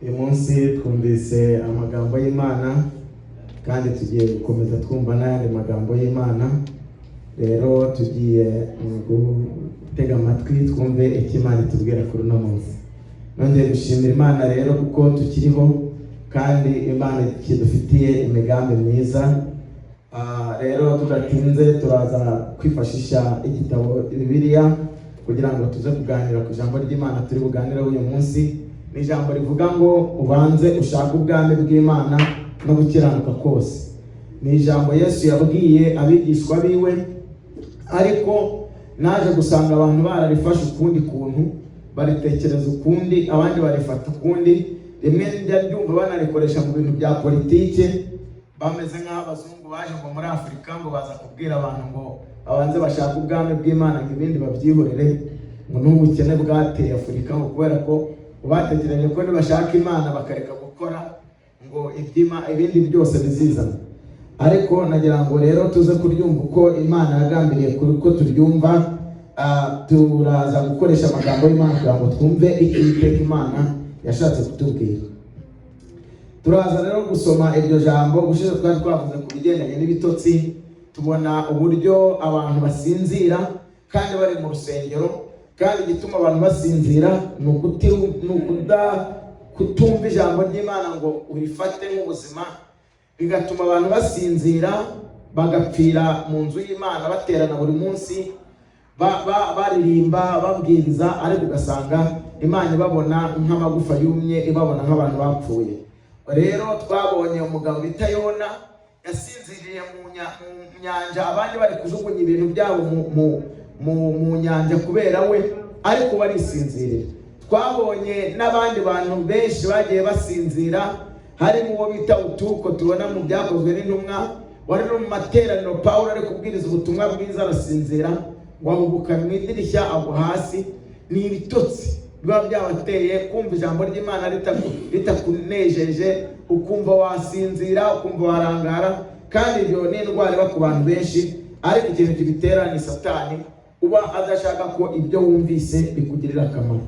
Uyu munsi twumvise amagambo y'Imana kandi tugiye gukomeza twumva n'ayandi magambo y'Imana. Rero tugiye gutega amatwi twumve icyo Imana itubwira kuri uno munsi. Nongeye gushimira Imana rero kuko tukiriho kandi Imana ikidufitiye imigambi myiza. Rero tudatinze turaza kwifashisha igitabo Bibiliya kugira ngo tuze kuganira ku ijambo ry'Imana turi buganire uyu munsi. Ni ijambo rivuga ngo ubanze ushaka ubwami bw'Imana no gukiranuka kose. Ni ijambo Yesu yabwiye abigishwa biwe, ariko naje gusanga abantu bararifashe ukundi kuntu, baritekereza ukundi, abandi barifata ukundi. Rimwe njya byumva banarikoresha mu bintu bya politike, bameze nk'abazungu baje ngo muri Afurika ngo baza kubwira abantu ngo abanze bashaka ubwami bw'Imana ngo ibindi babyihorere, ngo n'ubukene bwateye Afurika ngo kubera ko bategereje ko nibashaka Imana bakareka gukora ngo ibindi byose bizizana. Ariko nagira ngo rero tuze kuryumva uko Imana yagambiriye ko turyumva. Turaza gukoresha amagambo y'Imana kugira ngo twumve icyo Imana yashatse kutubwira. Turaza rero gusoma iryo jambo. Gushize twari twavuze ku bigendanye n'ibitotsi, tubona uburyo abantu basinzira kandi bari mu rusengero, kandi igituma abantu basinzira ni kutumva ijambo ry'Imana ngo urifate nk'ubuzima, bigatuma abantu basinzira bagapfira mu nzu y'Imana, baterana buri munsi baririmba babwiriza, ariko ugasanga Imana ibabona nk'amagufa yumye, ibabona nk'abantu bapfuye. Rero twabonye umugabo bita Yona yasinziriye mu nyanja, abandi bari kujugunya ibintu byabo mu nyanja kubera we, ariko barisinzirira. Twabonye n'abandi bantu benshi bagiye basinzira, harimo uwo bita Utuko tubona mu Byakozwe n'Intumwa, wari no mu materaniro Pawulo ari kubwiriza ubutumwa bwiza arasinzira, wahubuka mu idirishya agwa hasi. Ni ibitotsi biba byabateye kumva ijambo ry'Imana ritakunejeje, ukumva wasinzira, ukumva warangara, kandi ibyo ni indwara iba ku bantu benshi, ariko ikintu kibitera ni Satani uba adashaka ko ibyo wumvise bikugirira akamaro.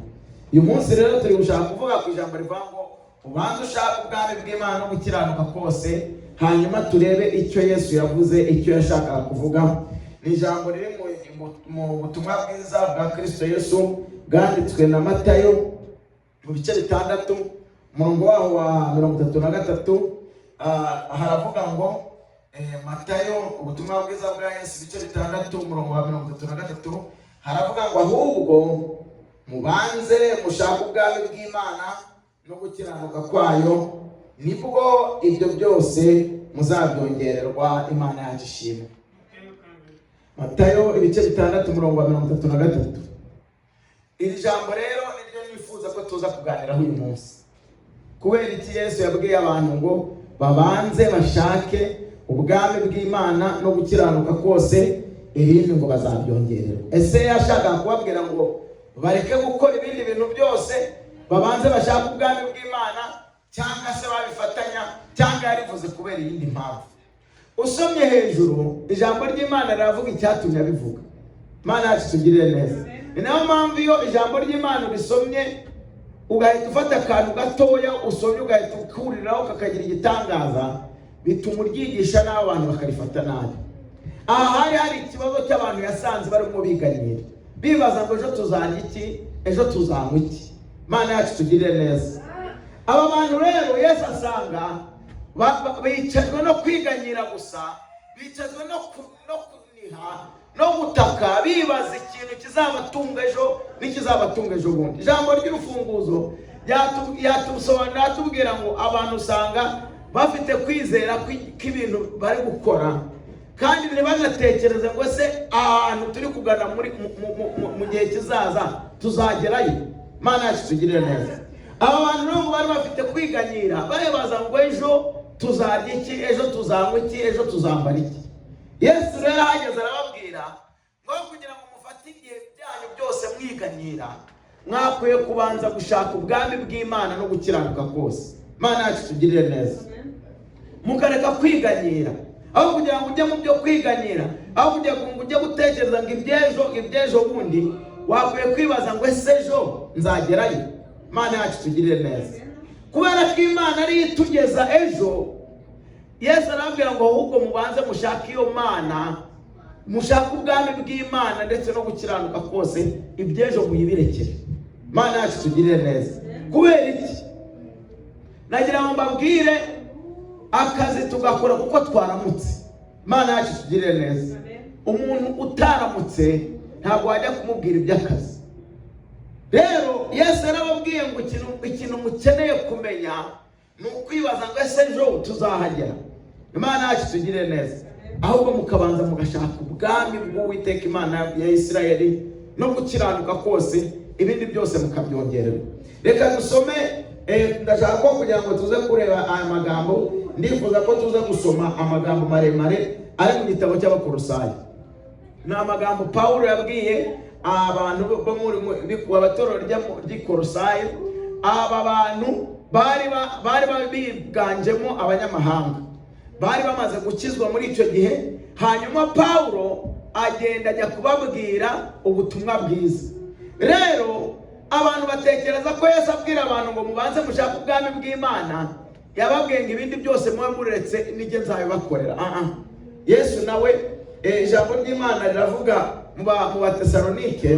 Uyu munsi rero turi gushaka kuvuga ku ijambo rivuga ngo ubanze ushaka ubwami bw'Imana no gukiranuka kose, hanyuma turebe icyo Yesu yavuze, icyo yashakaga kuvuga. Ni ijambo riri mu butumwa bwiza bwa Kristo Yesu bwanditswe na Matayo mu bice 6, umurongo waho wa 33. Haravuga ngo Matayo ubutumwa bwiza bwa Yesu ibice 6 umurongo wa 33, haravuga ngo ahubwo mubanze mushaka ubwami bw'Imana no gukiranuka kwayo, nibwo ibyo byose muzabyongererwa. Imana yacu ishimwe. Matayo ibice 6 umurongo wa 33. Iri jambo rero niryo nifuza ko tuza kuganiraho uyu munsi. Kubera iki Yesu yabwiye abantu ngo babanze bashake ubwami bw'Imana no gukiranuka kose, ibindi ngo bazabyongererwa. Ese yashaka kubabwira ngo bareke gukora ibindi bintu byose, babanze bashaka ubwami bw'Imana, cyangwa se babifatanya, cyangwa yarivuze kubera iyindi mpamvu? Usomye hejuru ijambo ry'Imana riravuga icyatumye abivuga. Imana yacu tugirire neza. Ni nayo mpamvu iyo ijambo ry'Imana urisomye ugahita ufata akantu gatoya usomye ugahita ukuriraho kakagira igitangaza, bituma uryigisha n'abantu bakarifata nabi. Aha hari ikibazo cy'abantu yasanze barimo biganyira, bibaza ngo ejo tuzarya iki, ejo tuzanywa iki. Imana yacu tugirire neza. Aba bantu rero Yesu asanga bicajwe no kwiganyira gusa, bicajwe no kuniha no gutaka, bibaza ikintu kizabatunga ejo n'ikizabatunga ejo bundi. Ijambo ry'urufunguzo yatusobanurira atubwira ngo abantu usanga bafite kwizera kw'ibintu bari gukora, kandi ntibanatekereze ngo se ahantu turi kugana mu gihe kizaza tuzagerayo. Imana yacu tugirire neza. Aba bantu rero bari bafite kwiganyira, barebaza ngo ejo tuzarya iki, ejo tuzanywa iki, ejo tuzambara iki. Yesu rero ahageze arababwira ngo kugira ngo mufate igihe byanyu byose mwiganyira, mwakwiye kubanza gushaka ubwami bw'Imana no gukiranuka kose. Imana yacu tugirire neza. Mukareka kwiganyira, aho kugira ngo ujye mu byo kwiganyira, aho kugira ngo ujye gutekereza ngo ibyejo bundi, wakwiye kwibaza ngo ese ejo nzagerayo. Imana yacu tugirire neza. kubera ko Imana ari itugeza ejo. Yesu arabwira ngo ahubwo mubanze mushake iyo Mana, mushake ubwami bw'Imana ndetse no gukiranuka kose, ibyejo muyibirekere. Mana yacu tugirire neza. Kubera iki? Nagira ngo mbabwire akazi tugakora kuko twaramutse. Mana yacu tugirire neza. Umuntu utaramutse ntabwo wajya kumubwira iby'akazi. Rero Yesu yarababwiye ngo ikintu mukeneye kumenya ni ukwibaza ngo ese ejo tuzahagera. Imana yacu tugirire neza. Ahubwo mukabanza mugashaka ubwami bw'Uwiteka Imana ya Isirayeli no gukiranuka kose, ibindi byose mukabyongerera. Reka dusome, ndashaka ko kugira ngo tuze kureba aya magambo, ndifuza ko tuza gusoma amagambo maremare ari mu gitabo cy'Abakolosayi. Ni amagambo Pawulo yabwiye abantu bo muri abatorero ry'Ikolosayi. Aba bantu bari biganjemo abanyamahanga, bari bamaze gukizwa muri icyo gihe. Hanyuma Pawulo agenda ajya kubabwira ubutumwa bwiza. Rero abantu batekereza ko Yesu abwira abantu ngo mubanze mushake ubwami bw'Imana, yababwiye ngo ibindi byose muba muretse nijye nzabibakorera. Yesu nawe ijambo ry'Imana riravuga mu Batesalonike,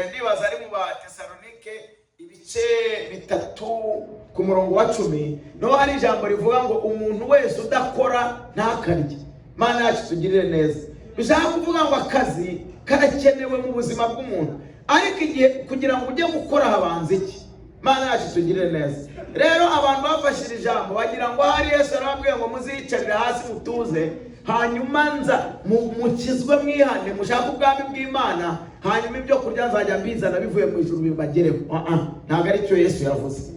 ndibaza ari mu Batesalonike ibice 3 ku murongo wa 10, no hari ijambo rivuga ngo umuntu wese udakora ntakarye. Mana yacu tugirire neza. Bishaka kuvuga ngo akazi karakenewe mu buzima bw'umuntu, ariko igihe kugira ngo ujye gukora habanza iki? Mana yacu tugirire neza. Rero abantu bafashira ijambo bagira ngo hari Yesu arababwiye ngo muziyicarire hasi mutuze, hanyuma nza mukizwe mwihane mushaka ubwami bw'Imana, hanyuma ibyo kurya nzajya mbizana bivuye mu ijuru bibagereho. Ntabwo ari cyo Yesu yavuze.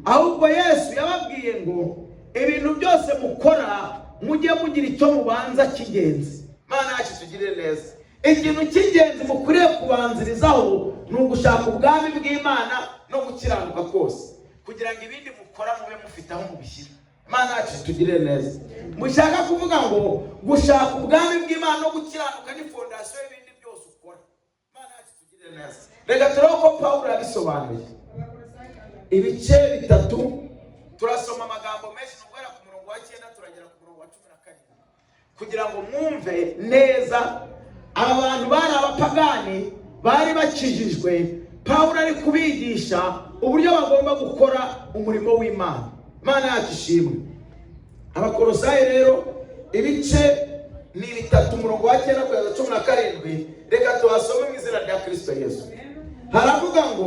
Ahubwo Yesu yababwiye ngo ibintu byose mukora mujye mugira icyo mubanza cy'ingenzi. Mana yacu tugirire neza. Ikintu cy'ingenzi mukwiriye kubanzirizaho ni ugushaka ubwami bw'Imana no gukiranuka kose, kugira ngo ibindi mukora mube mufite aho mubishyira. Mana yacu tugirire neza. Mushaka kuvuga ngo gushaka ubwami bw'Imana no gukiranuka ni fondasiyo y'ibindi byose ukora. Mana yacu tugirire neza. Reka turebe ko Pawulo yabisobanuye. Ibice 3 turasoma amagambo menshi, n'ubwera ku murongo wa 9 turagera ku murongo wa 17, kugira ngo mwumve neza. Abantu bari abapagani, bari bakijijwe. Pawulo ari kubigisha uburyo bagomba gukora umurimo w'Imana. Mana yacu ishimwe. Abakolosayi rero ibice ni 3 umurongo wa 9 kugeza 17. Reka tuhasome mu izina rya Kristo Yesu. Haravuga ngo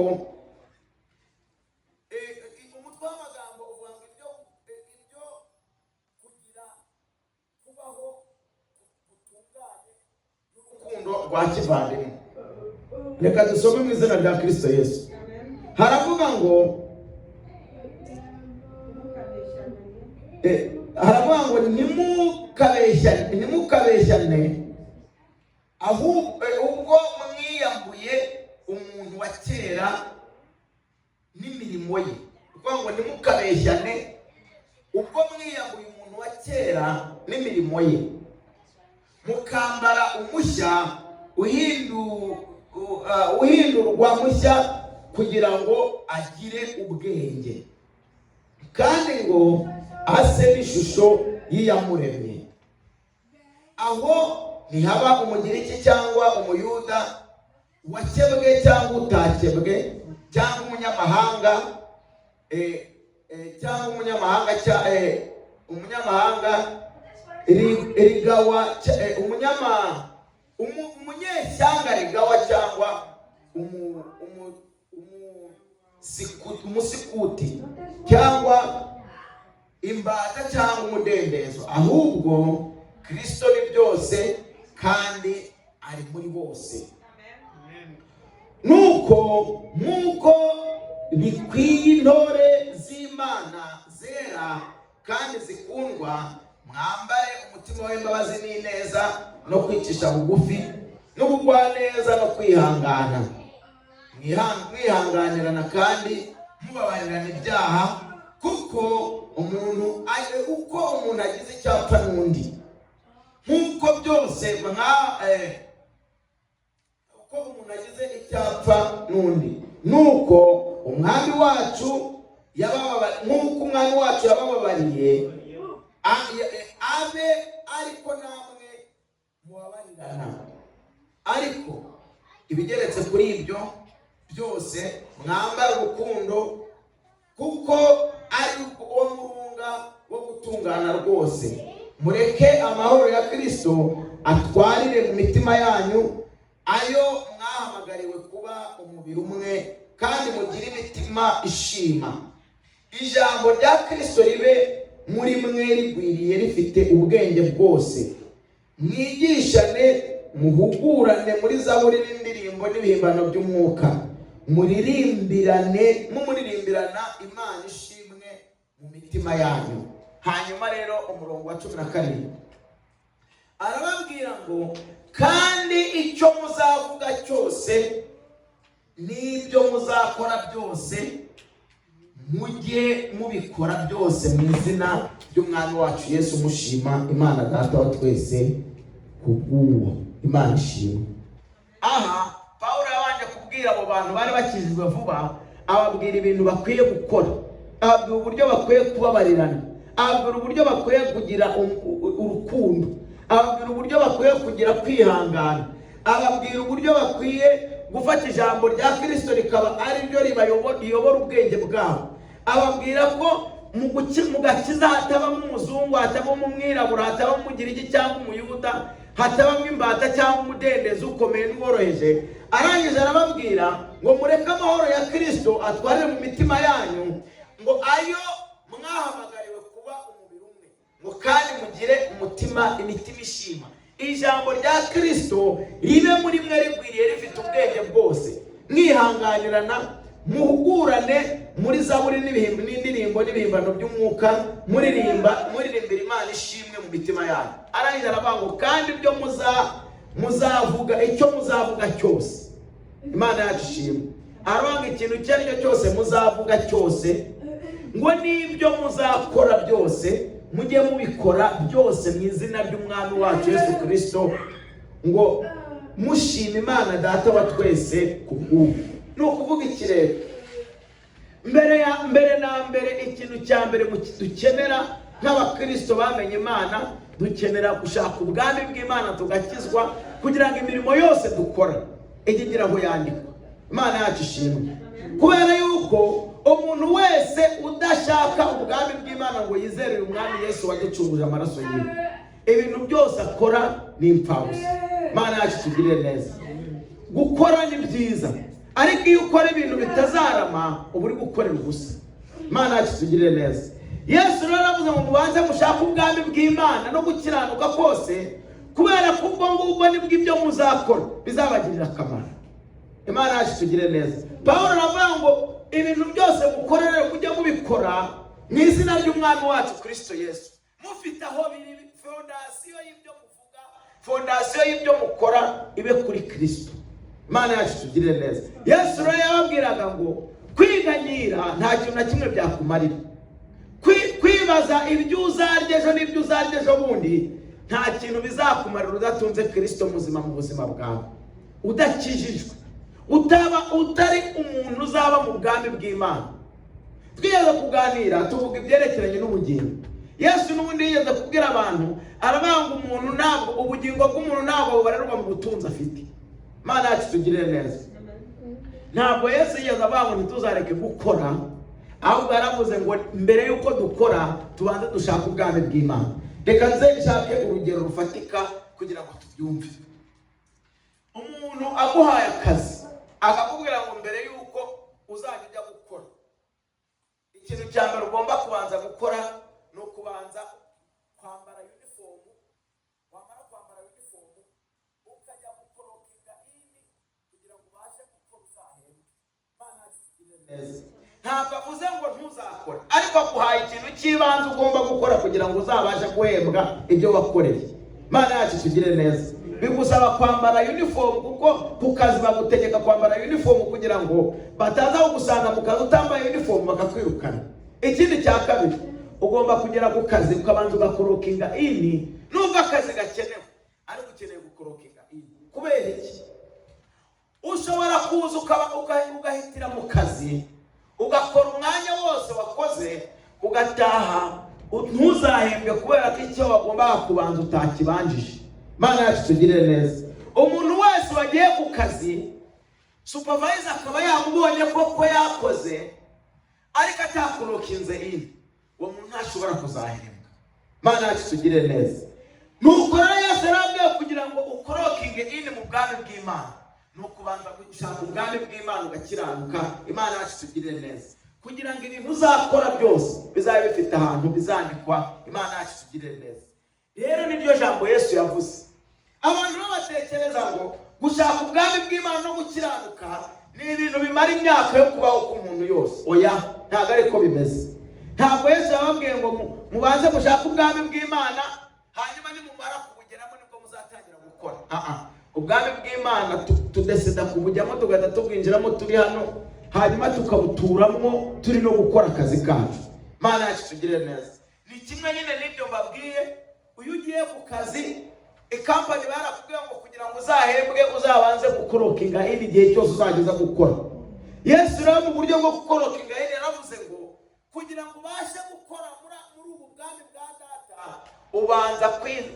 umutwe w'amagambo uvuga ngo ibyo kugira kubaho gutunganye n'urukundo rwa kivandimwe. Reka dusome mu izina rya Kristo Yesu. Haravuga ngo ntimukabeshyane ubwo mwiyambuye umuntu wa kera n'imirimo ye. Kuvuga ngo ntimukabeshyane ubwo mwiyambuye umuntu wa kera n'imirimo ye, mukambara umushya uhindurwa mushya kugira ngo agire ubwenge, kandi ngo ase n'ishusho y'iyamuremye. Aho ntihaba umugiriki cyangwa umuyuda, wakebwe cyangwa utakebwe, cyangwa umunyamahanga umunyeshyanga rigawa cyangwa umusikuti cyangwa imbata cyangwa umudendezo, ahubwo Kristo ni byose kandi ari muri bose. Nuko bikwiye intore z'Imana zera kandi zikundwa, mwambare umutima w'imbabazi n'ineza no kwicisha bugufi n'ubugwaneza no kwihangana, mwihanganirana kandi mubabarirana ibyaha, kuko umuntu agize icyapfa n'undi, nk'uko byose uko umuntu agize icyapfa n'undi, nuko umwami wacu nk'uko umwami wacu yabababariye, abe ariko namwe mubabarirana. Ariko ibigeretse kuri ibyo byose mwambara urukundo, kuko ari uwo murunga wo gutungana rwose. Mureke amahoro ya Kristo atwarire mu mitima yanyu, ayo mwahamagariwe kuba umubiri umwe, kandi mugire imitima ishima. Ijambo rya Kristo ribe muri mwe rigwiriye rifite ubwenge bwose. Mwigishane, muhugurane muri zaburi n'indirimbo n'ibihimbano by'umwuka. mumuririmbirana Imana ishimwe mu mitima yanyu. Hanyuma rero umurongo wa 17 arababwira ngo, kandi icyo muzavuga cyose n'ibyo muzakora byose, mujye mubikora byose mu izina ry'umwami wacu Yesu, mushima Imana Data wa twese kubw'uwo. Imana ishimwe. Aha Pawulo yabanje kubwira abo bantu bari bakijijwe vuba, ababwira ibintu bakwiye gukora, ababwira uburyo bakwiye kubabarirana, ababwira uburyo bakwiye kugira urukundo, ababwira uburyo bakwiye kugira kwihangana, ababwira uburyo bakwiye gufata ijambo rya Kristo rikaba ari ryo riyobora ubwenge bwabo. Ababwira ko mu gakiza hatabamo umuzungu, hatabamo umwirabura, hatabamo umugiriki cyangwa umuyuda, hatabamo imbata cyangwa umudendezo ukomeye n'uworoheje. Arangije arababwira ngo mureke amahoro ya Kristo atwarire mu mitima yanyu, ngo ayo mwahamagariwe kuba umubiri umwe, ngo kandi mugire imitima ishima. Ijambo rya Kristo ribe muri mwe rigwiriye rifite ubwenge bwose. Mwihanganirana, muhugurane muri zaburi n'indirimbo n'ibihimbano by'umwuka, muririmbira Imana ishimwe mu mitima yanyu. Arangije aravuga ngo, kandi ibyo muzavuga, icyo muzavuga cyose, Imana yacu ishimwe. Aravuga ikintu icyo ari cyo cyose muzavuga cyose, ngo n'ibyo muzakora byose mujye mubikora byose mu izina ry'umwami wacu Yesu Kristo, ngo mushima Imana Data wa twese kubw'ubu. Ni ukuvuga iki rero? Mbere na mbere, ikintu cya mbere dukenera nk'abakristo bamenye Imana, dukenera gushaka ubwami bw'Imana tugakizwa, kugira ngo imirimo yose dukora igira aho yandikwa. Imana yacu ishimwe. Kubera yuko umuntu wese udashaka ubwami bw'Imana ngo yizere umwami Yesu waducunguje amaraso yiwe, ibintu byose akora ni impfabusa. Imana yacu tugirire neza. Gukora ni byiza, ariko iyo ukora ibintu bitazarama uba uri gukorera ubusa. Imana yacu tugirire neza. Yesu rero aravuze ngo mubanze mushake ubwami bw'Imana no gukiranuka kose, kubera ko ubwo ngubwo nibwo ibyo muzakora bizabagirira akamaro. Imana yacu tugirire neza. Pawulo aravuga ngo ibintu byose mukorere mujye mubikora mu izina ry'umwami wacu Kristo Yesu, mufite aho biri fondasiyo y'ibyo muvuga, fondasiyo y'ibyo mukora ibe kuri Kristo. Imana yacu tugirire neza. Yesu rero yababwiraga ngo kwiganyira nta kintu na kimwe byakumarira. Kwibaza ibyo uzarya ejo n'ibyo uzarya ejo bundi nta kintu bizakumarira udatunze Kristo muzima mu buzima bwawe, udakijijwe, utari umuntu uzaba mu bwami bw'Imana. Twigeze kuganira tuvuga ibyerekeranye n'ubugingo. Yesu n'ubundi yigeze kubwira abantu, arabanga umuntu ntabwo, ubugingo bw'umuntu ntabwo bubarerwa mu butunzi afite. Imana yacu tugirire neza. Ntabwo Yesu yigeze abanga ngo ntituzareke gukora, ahubwo yaravuze ngo mbere yuko dukora tubanze dushaka ubwami bw'Imana. Reka nze nshake urugero rufatika kugira ngo tubyumve. Umuntu aguhaye akazi akakubwira ngo mbere yuko uzajya ujya gukora, ikintu cya mbere ugomba kubanza gukora ni ukubanza kwambara uniform. Wamara kwambara uniform ukajya gukorokinga ini kugira ngo ubashe gukora uzahembwe. Imana yagirire neza. Ntabwo avuze ngo ntuzakora, ariko akuhaye ikintu cy'ibanze ugomba gukora kugira ngo uzabashe guhembwa ibyo wakoreye. Imana yacu tugire neza. Bigusaba kwambara uniform, kuko ku kazi bagutegeka kwambara uniform kugira ngo bataza kugusanga mu kazi utambaye uniform bakakwirukana. Ikindi cya kabiri, ugomba kugera ku kazi ukabanza ugakorokinga ini. Nubwo akazi gakenewe, ariko ukeneye gukorokinga ini. Kubera iki? Ushobora kuza ugahitira mu kazi ugakora umwanya wose wakoze ugataha, ntuzahembwe kubera ko icyo wagombaga kubanza utakibanjije. Imana yacu tugirire neza. Umuntu wese wagiye ku kazi, supervisor akaba yamubonye ko yakoze ariko atakurokinze ini, uwo muntu ntashobora kuzahembwa. Imana yacu tugirire neza. Nukora Yesu yarabwiye kugira ngo ukorokinge ini mu bwami bw'Imana, nukubanza gushaka ubwami bw'Imana ugakiranuka. Imana yacu tugirire neza, kugira ngo ibintu uzakora byose bizabe bifite ahantu bizandikwa. Imana yacu tugirire neza. Rero niryo jambo Yesu yavuze. Abantu batekereza ngo gushaka ubwami bw'Imana no gukiranuka ni ibintu bimara imyaka yo kubaho k'umuntu yose. Oya, ntabwo ariko bimeze. Ntabwo Yesu yababwiye ngo mubanze gushaka ubwami bw'Imana hanyuma nimumara kubugeramo nibwo muzatangira gukora. Ubwami bw'Imana tudesida kubujyamo tugahita tubwinjiramo turi hano, hanyuma tukabuturamo turi no gukora akazi kacu. Imana yacu tugirire neza. Ni kimwe nyine n'ibyo mbabwiye, uyu ugiye ku kazi ikampani barakubwiye ngo kugira ngo uzahembwe uzabanze gukorokinga ini igihe cyose uzageza gukora. Yesu rero mu buryo bwo gukorokinga ini yaravuze ngo kugira ngo ubashe gukora muri ubu bwami bwa Data ubanza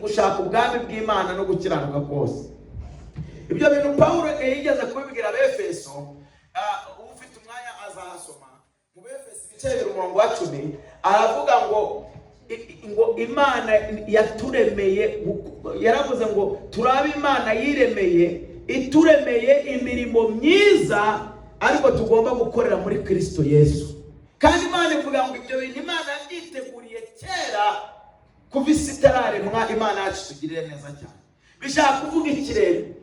gushaka ubwami bw'Imana no gukiranuka kose. Ibyo bintu Pawulo yigeze kubibwira Abefeso, ufite umwanya azahasoma mu Befeso ibice 10 aravuga ngo Imana yaturemeye, yaravuze ngo turabe Imana yiremeye, ituremeye imirimo myiza ariko tugomba gukorera muri Kristo Yesu. Kandi Imana ivuga ngo ibyo bintu Imana yiteguriye kera kuva isi itararemwa. Imana yacu tugirire neza cyane. Bishaka kuvuga ikirere,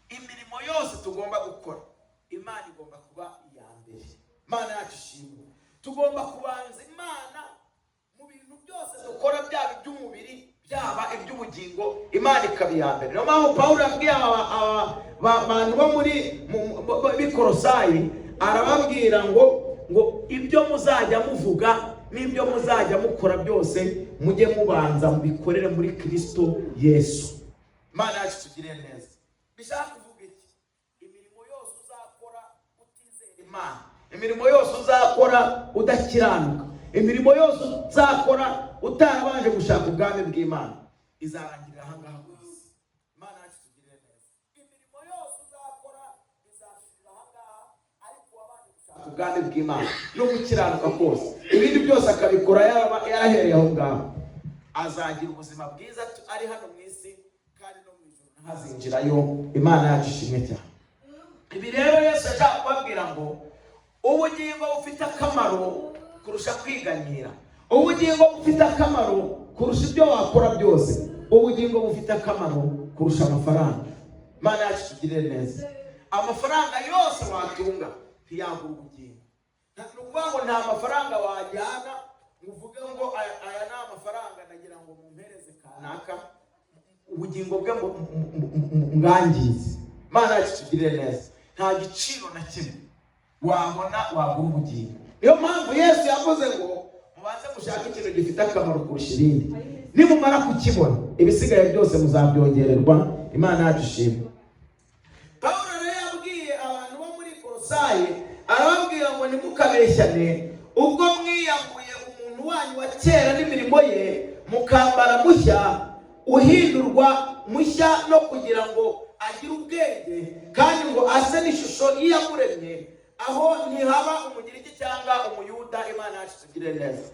imirimo yose tugomba gukora Imana igomba kuba iya mbere. Imana yacu ishimwe. Tugomba kubanza Imana mu bintu byose dukora, byaba iby'umubiri byaba iby'ubugingo, Imana ikaba iya mbere. Niyo mpamvu Pawulo yabwiye abantu bo muri Bikorosayi, arababwira ngo ibyo muzajya muvuga n'ibyo muzajya mukora byose mujye mubanza mubikorere muri Kristo Yesu. Imana yacu tugirire neza. Bishaka kuvuga iki? Imirimo yose uzakora utizera Imana, imirimo yose uzakora udakiranuka, imirimo yose uzakora utarabanje gushaka ubwami bw'Imana izarangirira aha ngaha gusa. Imana yacu tugirire neza. Imirimo yose uzakora izashirira aha ngaha ariko wabanje gushaka ubwami bw'Imana no gukiranuka kose, ibindi byose akabikora yarahereye aho ngaho, azagira ubuzima bwiza ari hano mu isi kandi no mu ijuru ntazinjirayo. Imana yacu ishimwe cyane. Ibi rero Yesu ashaka kubabwira ngo ubugingo bufite akamaro kurusha kwiganyira, ubugingo bufite akamaro kurusha ibyo wakora byose, ubugingo bufite akamaro kurusha amafaranga. Imana yacu tugirire neza. Amafaranga yose watunga ntiyagura ubugingo. Nukuvuga ngo nta mafaranga wajyana uvuge ngo aya ni amafaranga nagira ngo mumpereze kanaka ubugingo bwe mwangize. Imana yacu tugirire neza. Nta giciro na kimwe wabona wagura ubugingo. Niyo mpamvu Yesu yavuze ngo mubanze mushaka ikintu gifite akamaro kurusha ibindi, nimumara kukibona ibisigaye byose muzabyongererwa. Imana yacu ishimwe. Pawulo rero yabwiye abantu bo muri Kolosayi, arababwira ngo nimukabeshyane ubwo mwiyambuye umuntu wanyu wa kera n'imirimo ye, mukambara mushya uhindurwa mushya no kugira ngo agire ubwenge kandi ngo ase n'ishusho y'iyamuremye, aho ntihaba umugiriki cyangwa umuyuda. Imana yacu tugirire neza.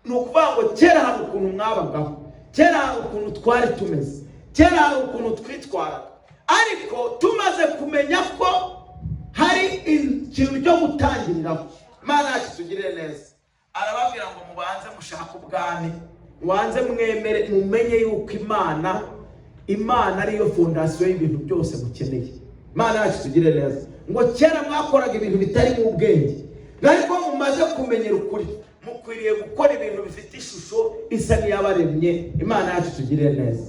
Ni ukuvuga ngo kera hari ukuntu mwabagaho, kera hari ukuntu twari tumeze, kera hari ukuntu twitwaraga, ariko tumaze kumenya ko hari ikintu cyo gutangiriraho. Imana yacu tugirire neza. Arababwira ngo mubanze mushaka ubwami, mubanze mwemere, mumenye yuko Imana ariyo fondasiyo y'ibintu byose mukeneye. Imana yacu tugirire neza. Ngo kera mwakoraga ibintu bitari mu ubwenge, ariko mumaze kumenyera ukuri mukwiriye gukora ibintu bifite ishusho isa n'iyabaremye. Imana yacu tugirire neza.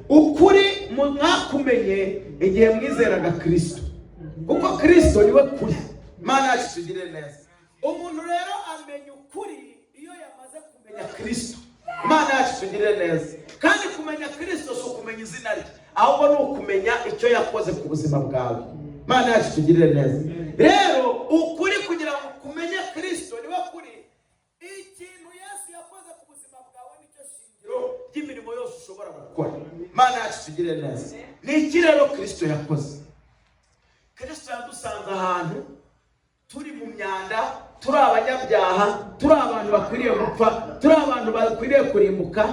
Ukuri mwakumenye igihe mwizeraga Kristo, kuko Kristo niwe kuri. Imana yacu tugirire neza. Umuntu rero amenya ukuri iyo yamaze kumenya Kristo. Imana yacu tugirire neza. Kandi kumenya Kristo si ukumenya izina rye, ahubwo ni ukumenya icyo yakoze ku buzima bwawe. Mana yacu tugirire neza. Rero ukuri kugira ngo kumenye Kristo niwe kuri. Ikintu Yesu yakoze ku buzima bwawe nicyo shingiro ry'imirimo yose ushobora gukora. Mana yacu tugirire neza. Ni iki rero Kristo yakoze? Kristo yadusanze ahantu turi mu myanda, turi abanyabyaha, turi abantu bakwiriye gupfa, turi abantu bakwiriye kurimbuka.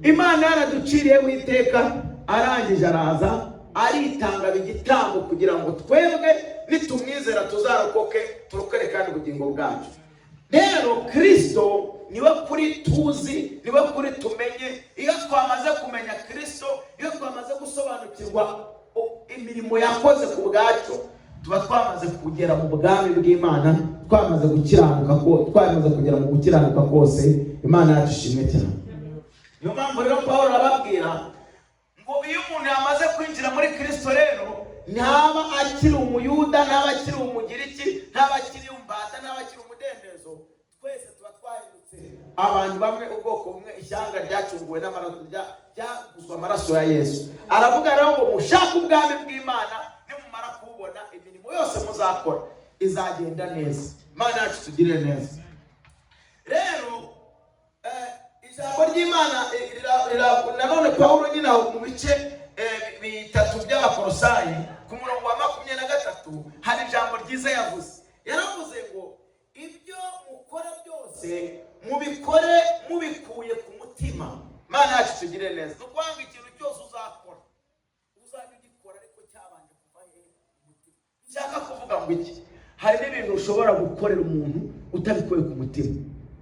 Imana yaraduciriyeho iteka, arangije araza aritanga igitambo kugira ngo twebwe nitumwizera tuzarokoke, turokere kandi ubugingo bwacu. Rero Kristo niwe kuri tuzi, niwe kuri tumenye. Iyo twamaze kumenya Kristo, iyo twamaze gusobanukirwa imirimo yakoze ku bwacu, tuba twamaze kugera mu bwami bw'Imana, twamaze gukiranuka ko twamaze kugera mu gukiranuka kose. Imana yatushimye cyane. Niyo mpamvu rero Pawulo arababwira ngo iyo umuntu yamaze kwinjira muri Kristo rero, ntaba akiri umuyuda, ntaba akiri umugiriki, ntaba akiri umbata, ntaba akiri umudendezo. Twese tuba twahindutse abantu bamwe, ubwoko bumwe, ishyanga ryacunguwe n'amaraso, ryaguzwe amaraso ya Yesu. Aravuga rero ngo mushake ubwami bw'Imana, nimumara kububona imirimo yose muzakora izagenda neza. Imana yacu tugirire neza. Rero ijambo ry'Imana nanone Pawulo nyine mu bice bitatu by'Abakolosayi ku murongo wa 23 hari ijambo ryiza yavuze. Yaravuze ngo ibyo mukora byose mubikore mubikuye ku mutima. Imana yacu tugirire neza. Tukwanga ikintu cyose uzakora uzabigikora ariko cyabanje kuva umutima. Nshaka kuvuga ngo iki, hari n'ibintu ushobora gukorera umuntu utabikuye ku mutima,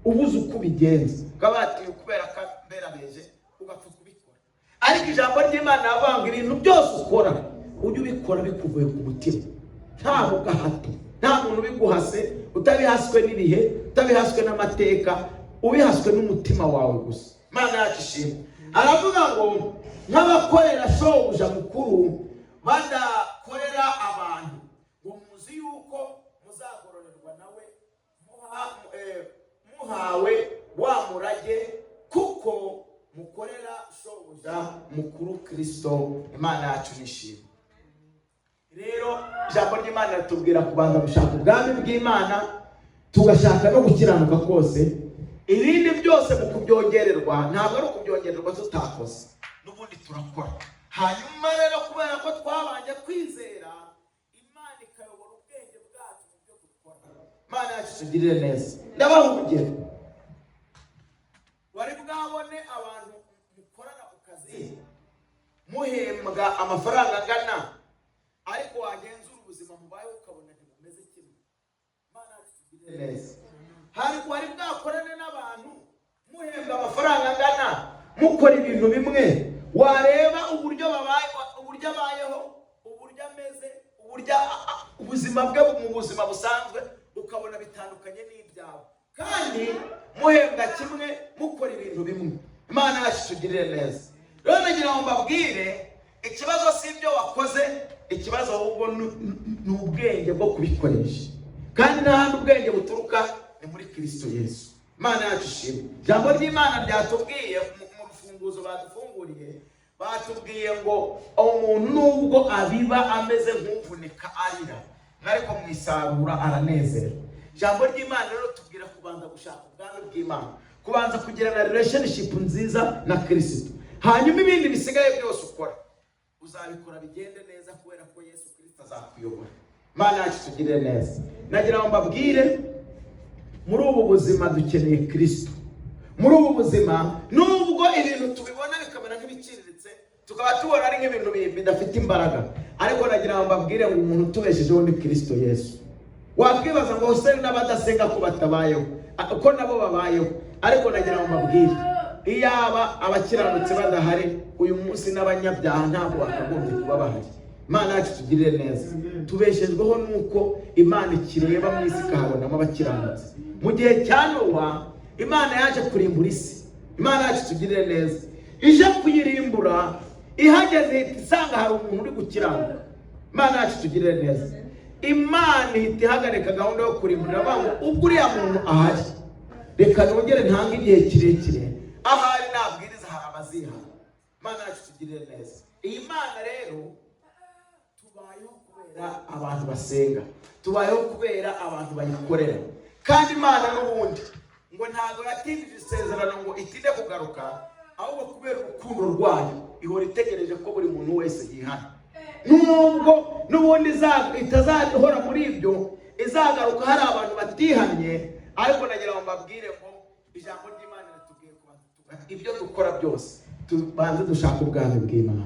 ubuze uko ubigenza, kabati kubera kambera beje ugapfa kubikora. Ariko ijambo ry'Imana avanga ibintu byose ukora ujye ubikora bikuvuye ku mutima, nta gahato, nta muntu ubiguhase, utabihaswe n'ibihe, utabihaswe n'amateka, ubihaswe n'umutima wawe gusa. Imana yacu ishimwe. Aravuga ngo nk'abakorera shobuja mukuru badakorera abantu, ngo muzi yuko muzagororerwa nawe muhawe wa murage, kuko mukorera shobuja mukuru Kristo. Imana yacu nishimwe. Rero ijambo ry'Imana ritubwira kubanza gushaka ubwami bw'Imana, tugashaka no gukiranuka kose. Ibindi byose mu kubyongererwa, ntabwo ari ukubyongererwa tutakoze, n'ubundi turakora. Hanyuma rero kubera ko twabanje kwizera, Imana ikayobora ubwenge bwacu mu byo dukora. Imana yacu tugirire neza. Ndabaha urugero. Wari bwabone abantu mukorana ku kazi muhembwa amafaranga angana, ariko wagenzura ubuzima mubayeho ukabona ntibumeze kimwe. Imana yacu tugirire neza. Wari bwakorane n'abantu muhembwa amafaranga angana, mukora ibintu bimwe, wareba uburyo abayeho, uburyo ameze, uburyo ubuzima bwe mu buzima busanzwe, ukabona bitandukanye n'ibyawe, kandi muhembwa kimwe, mukora ibintu bimwe. Imana yacu tugirire neza. Rero nagira ngo mbabwire, ikibazo si ibyo wakoze, ikibazo ahubwo ni ubwenge bwo kubikoresha, kandi n'ahandi ubwenge buturuka ni muri Kristo Yesu. Imana yacu ishimwe. Ijambo ry'Imana ryatubwiye mu rufunguzo badufunguriye, batubwiye ngo umuntu nubwo abiba ameze nk'uvunika arira, ariko mu isarura aranezerwa. Ijambo ry'Imana rero tubwira kubanza gushaka ubwami bw'Imana, kubanza kugirana relationship nziza na Kristo, hanyuma ibindi bisigaye byose ukora uzabikora bigende neza, kubera ko Yesu Kristo azakuyobora. Imana yacu tugirire neza. Nagira ngo mbabwire, muri ubu buzima dukeneye Kristo. Muri ubu buzima nubwo ibintu tubibona bikamera nk'ibiciriritse, tukaba tubona ari nk'ibintu bidafite imbaraga, ariko nagira ngo mbabwire ngo umuntu utubeshejeho ni Kristo Yesu. Wakwibaza ngo hose n'abadasenga ko batabayeho, ko nabo babayeho, ariko nagira ngo mbabwire, iyaba abakiranutse badahari uyu munsi n'abanyabyaha ntabwo bakagombye kuba bahari. Imana yacu tugirire neza. Tubeshejweho nuko Imana ikireba mu isi ikahabonamo abakiranutse. Mu gihe cya Nowa, Imana yaje kurimbura isi. Imana yacu tugirire neza. Ije kuyirimbura, ihageze isanga hari umuntu uri gukiranuka. Imana yacu tugirire neza. Imana ihita ihagarika gahunda yo kurimbura, abantu ubwo uriya muntu ahari, reka nongere ntange igihe kirekire, ahari nabwiriza hari abaziha. Imana yacu tugirire neza. Iyi Mana rero tubayeho kubera kubera abantu basenga, tubayeho kubera abantu bayikorera. Kandi Imana n'ubundi ngo ntabwo yatindije isezerano ngo itinde kugaruka, ahubwo kubera urukundo rwayo ihora itegereje ko buri muntu wese yihana. Nubwo n'ubundi itazahora muri ibyo, izagaruka hari abantu batihanye, ariko nagira ngo mbabwire ngo ijambo ry'Imana ritubwiye ko ibyo dukora byose tubanze dushaka ubwami bw'Imana.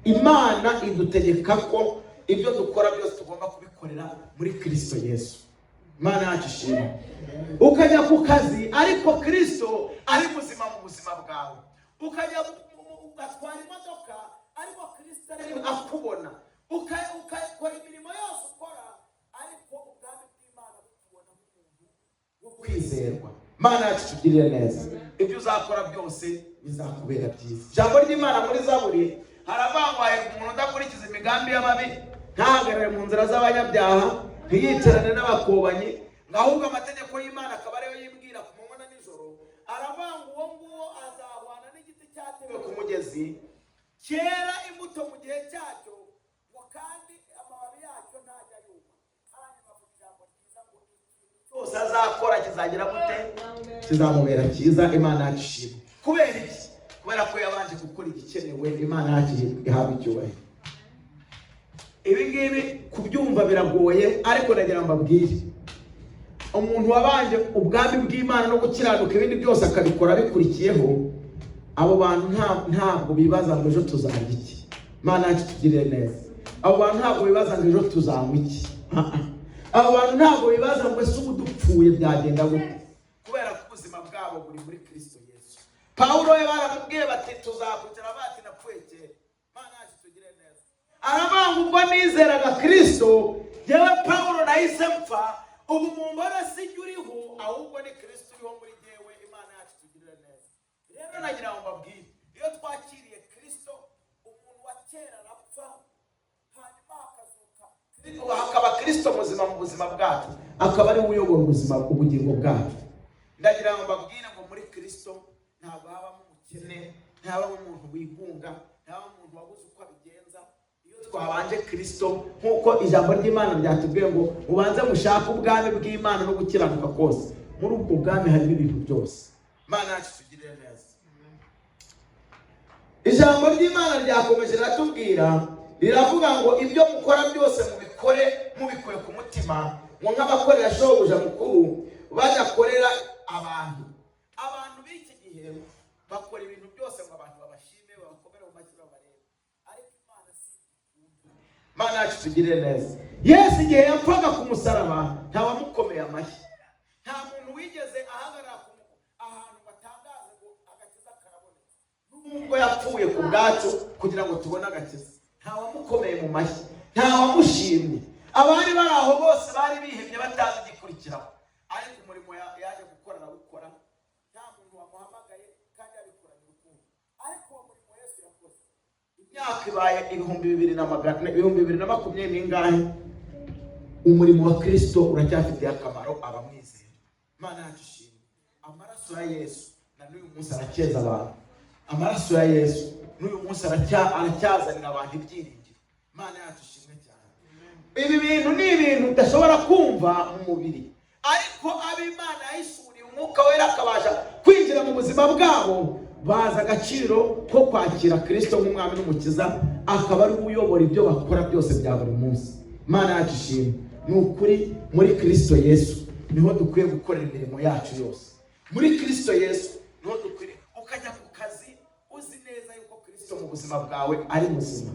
Imana idutegeka ko ibyo dukora byose tugomba kubikorera muri Kristo Yesu. Imana yacu ishimwe. Ukajya ku kazi ariko Kristo ari muzima mu buzima bwawe, ukajya ugatwara imodoka ariko Kristo ari akubona, ukakora imirimo yose ukora ariko ubwami bw'Imana bukubona nk'umuntu wo kwizerwa. Imana yacu tugirire neza, ibyo uzakora byose bizakubera byiza. Ijambo ry'Imana muri Zaburi haravangwaye umuntu udakurikiza imigambi y'ababi, ntahagarare mu nzira z'abanyabyaha, ntiyicarane n'abakobanyi, ahubwo amategeko y'Imana akaba ariyo yibwira ku manywa na nijoro. Aravanga uwo nguwo azahwana n'igiti cyatewe ku mugezi, cyera imbuto mu gihe cyacyo, ngo kandi amababi yacyo ntajya yuma. Hanyuma mu ijambo ryiza ngo ikintu cyose azakora kizagira gute? Kizamubera cyiza. Imana yacu ishimwe. Kubera iki? Kubera ko yabanje gukora igikenewe. Imana yacu ihabwa icyubahiro. Ibi ngibi kubyumva biragoye, ariko nagira mbabwire, umuntu wabanje ubwami bw'Imana no gukiranuka ibindi byose akabikora bikurikiyeho, abo bantu ntabwo bibaza ngo ejo tuzarya iki. Imana yacu tugirire neza. Abo bantu ntabwo bibaza ngo ejo tuzanywa iki. Abo bantu ntabwo bibaza ngo ese ubu dupfuye byagenda gute, kubera ko ubuzima bwabo buri muri Kristo Yesu. Pawulo we baramubwiye bati tuzakurikira bati napfuye kera. Imana yacu tugirire neza. Aravuga ubwo nizeraga Kristo, yewe Pawulo nahise mpfa, ubu mumbona si uriho, ahubwo ni Kristo uriho muri jewe. Imana yacu tugirire neza. Rero nagira ngo mbabwire, iyo twakiriye Kristo, umuntu wa kera arapfa, hanyuma akazuka, hakaba Kristo muzima mu buzima bwacu, akaba ari we uyobora ubugingo bwacu. Ndagira ngo mbabwire ngo muri Kristo ntabwo habamo umukene, ntabamo umuntu wigunga, ntabamo umuntu wabuze uko abigenza. Iyo twabanje Kristo, nk'uko ijambo ry'Imana ryatubwiye ngo ubanze mushake ubwami bw'Imana no gukiranuka kose, muri ubwo bwami harimo ibintu byose. Imana yacu tugirire neza. Ijambo ry'Imana ryakomeje riratubwira, riravuga ngo ibyo mukora byose mubikore ku mutima, ngo nk'abakorera shobuja mukuru badakorera abantu. Abantu b'iki gihe bakora ibintu byose ngo abantu babashime, babakomere mu mashyi babarebe, ariko Imana si ikunda. Imana yacu tugirire neza. Yesu igihe yapfaga ku musaraba ntawamukomeye amashyi. Nta muntu wigeze ahagarara ahantu batangaza ngo agakiza karabonetse. Nubwo yapfuye ku bwacu kugira ngo tubone agakiza, ntawamukomeye mu mashyi, ntawamushimye. Abari bari aho bose bari bihebye batazi igikurikiraho, ariko umurimo yaje gukora arawukora. Nta muntu wamuhamagaye kandi yabikoranye urukundo, ariko uwo murimo Yesu yakoze. Imyaka ibaye 2020 n'ingahe, umurimo wa Kristo uracyafitiye akamaro abamwizera. Imana yacu ishimwe. Amaraso ya Yesu na n'uyu munsi aracyeza abantu. Amaraso ya Yesu n'uyu munsi aracyazanira abantu ibyiringiro. Imana yacu ishimwe cyane. Ibi bintu ni ibintu udashobora kumva mu mubiri, ariko ab'Imana yahishuriye umwuka wera akabasha kwinjira mu buzima bwabo, baza agaciro ko kwakira Kristo nk'umwami n'umukiza, akaba ari uyobora ibyo bakora byose bya buri munsi. Imana yacu ishimwe. Ni ukuri muri Kristo Yesu niho dukwiye gukorera imirimo yacu yose. Muri Kristo Yesu niho dukwiye ukajya ku kazi uzi neza yuko Kristo mu buzima bwawe ari muzima,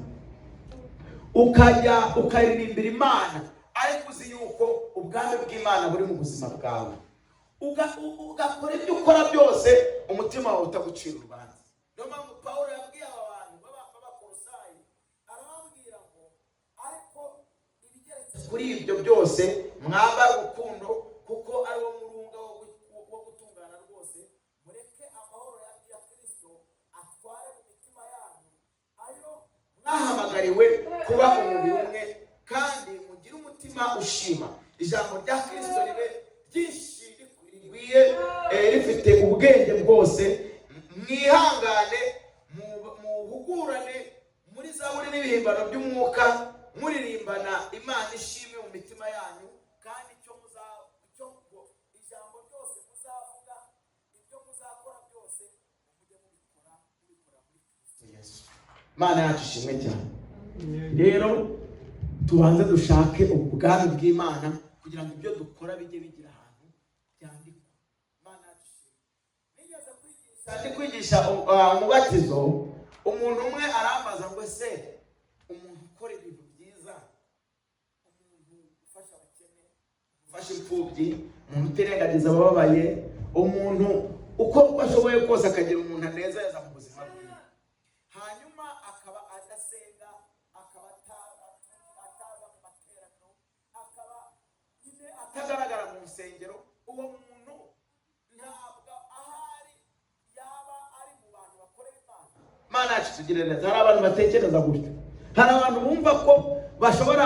ukajya ukaririmbira Imana ariko uzi yuko ubwami bw'Imana buri mu buzima bwawe, ugakora ibyo ukora byose umutima wawe utagucira urubanza. Niyo mpamvu Pawulo yabwiye aba bantu b'Abakolosayi, arababwira ngo ariko ibigeretse kuri ibyo byose mwambara urukundo, kuko ari wo murunga wo gutungana rwose. Mureke amahoro ya Kristo atware mu mitima yanyu, ayo mwahamagariwe kuba umubiri umwe, kandi mugire umutima ushima. Ijambo rya Kristo ribe ryinshi, rigwiye, rifite ubwenge bwose. Mwihangane, muhugurane muri Zaburi n'ibihimbano by'umwuka, muri muririmbana Imana ishimwe mu mitima yanyu, kandi icyo ijambo ryose muzavuga, ibyo muzakora byose mujye mubikora muri Kristo Yesu. Imana yacu ishimwe cyane. Rero tubanze dushake ubwami bw'Imana kugira ngo ibyo dukora bijye bigira ahantu byandikwa. Imana yacu ishimwe. Nigeze kwigisha umubatizo, umuntu umwe arambaza ngo ese umuntu ukora ibintu byiza, umuntu ufasha abakene, ufasha imfubyi, umuntu utirengagiza abababaye, umuntu uko ashoboye kose akagira umuntu anezeza mu buzima bwe, hanyuma akaba adasenga, akaba ataza mu materaniro, akaba atagaragara mu nsengero, uwo muntu ntabwo ahari yaba ari mu bantu bakorera Imana. Imana yacu tugire neza. Hari abantu batekereza gutyo, hari abantu bumva ko bashobora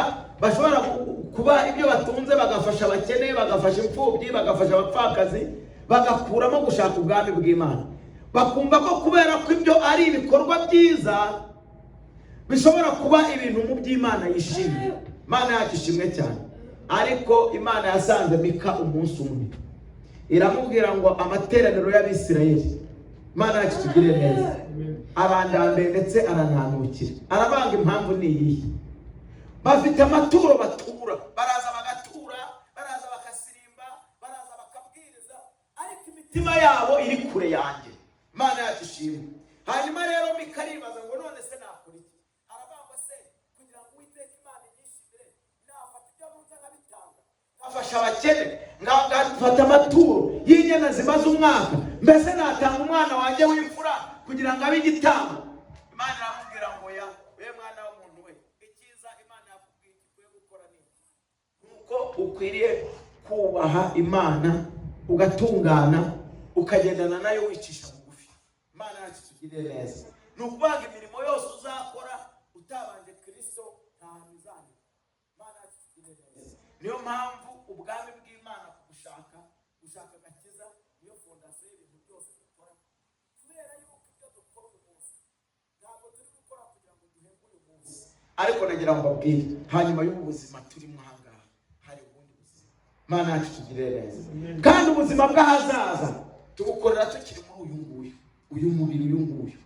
kuba ibyo batunze bagafasha abakene, bagafasha imfubyi, bagafasha abapfakazi, bagakuramo gushaka ubwami bw'Imana. Bakumva ko kubera ko ibyo ari ibikorwa byiza bishobora kuba ibintu mu by'Imana yishimiye. Imana yacu ishimwe cyane. Ariko Imana yasanze Mika umunsi umwe, iramubwira ngo amateraniro y'Abisirayeli, Imana yacu tugire neza, abandambere ndetse arananukira. Arabanga impamvu ni iyihe? Bafite amaturo batura, baraza bagatura, baraza bakasirimba, baraza bakabwiriza, ariko imitima yabo iri kure yanjye. Imana yacu ishimwe. Hanyuma rero Mika aribaza ngo none se nakora iki? Arabamba se kugira ngo Uwiteka Imana inyishimire, nafata ibyo ntunze nkabitanga, nkafasha abakene, ngafata amaturo y'inyana zimaze umwaka, mbese natanga umwana wanjye w'imfura kugira ngo abe igitambo? Imana iramubwira ngo ya we mwana w'umuntu we, icyiza Imana yakubwiye ukwiye gukora ni nuko ukwiriye kubaha Imana, ugatungana, ukagendana nayo wicisha bugufi. Imana yacu tugire neza. Ni ukuvuga imirimo yose uzakora utabanje Kristo nta hantu uzanyura. Imana yacu tugire neza. Niyo mpamvu ubwami bw'Imana gushaka agakiza niyo fondasiyo y'ibintu byose dukora, kubera yuko ibyo dukora uyu munsi ntabwo turi gukora kugira ngo duhembe uyu munsi, ariko nagira ngo mbabwire hanyuma y'ubu buzima turimo ahangaha hari ubundi buzima. Imana yacu tugire neza. Kandi ubuzima bw'ahazaza tubukorera tukiri muri uyu mubiri uyu nguyu.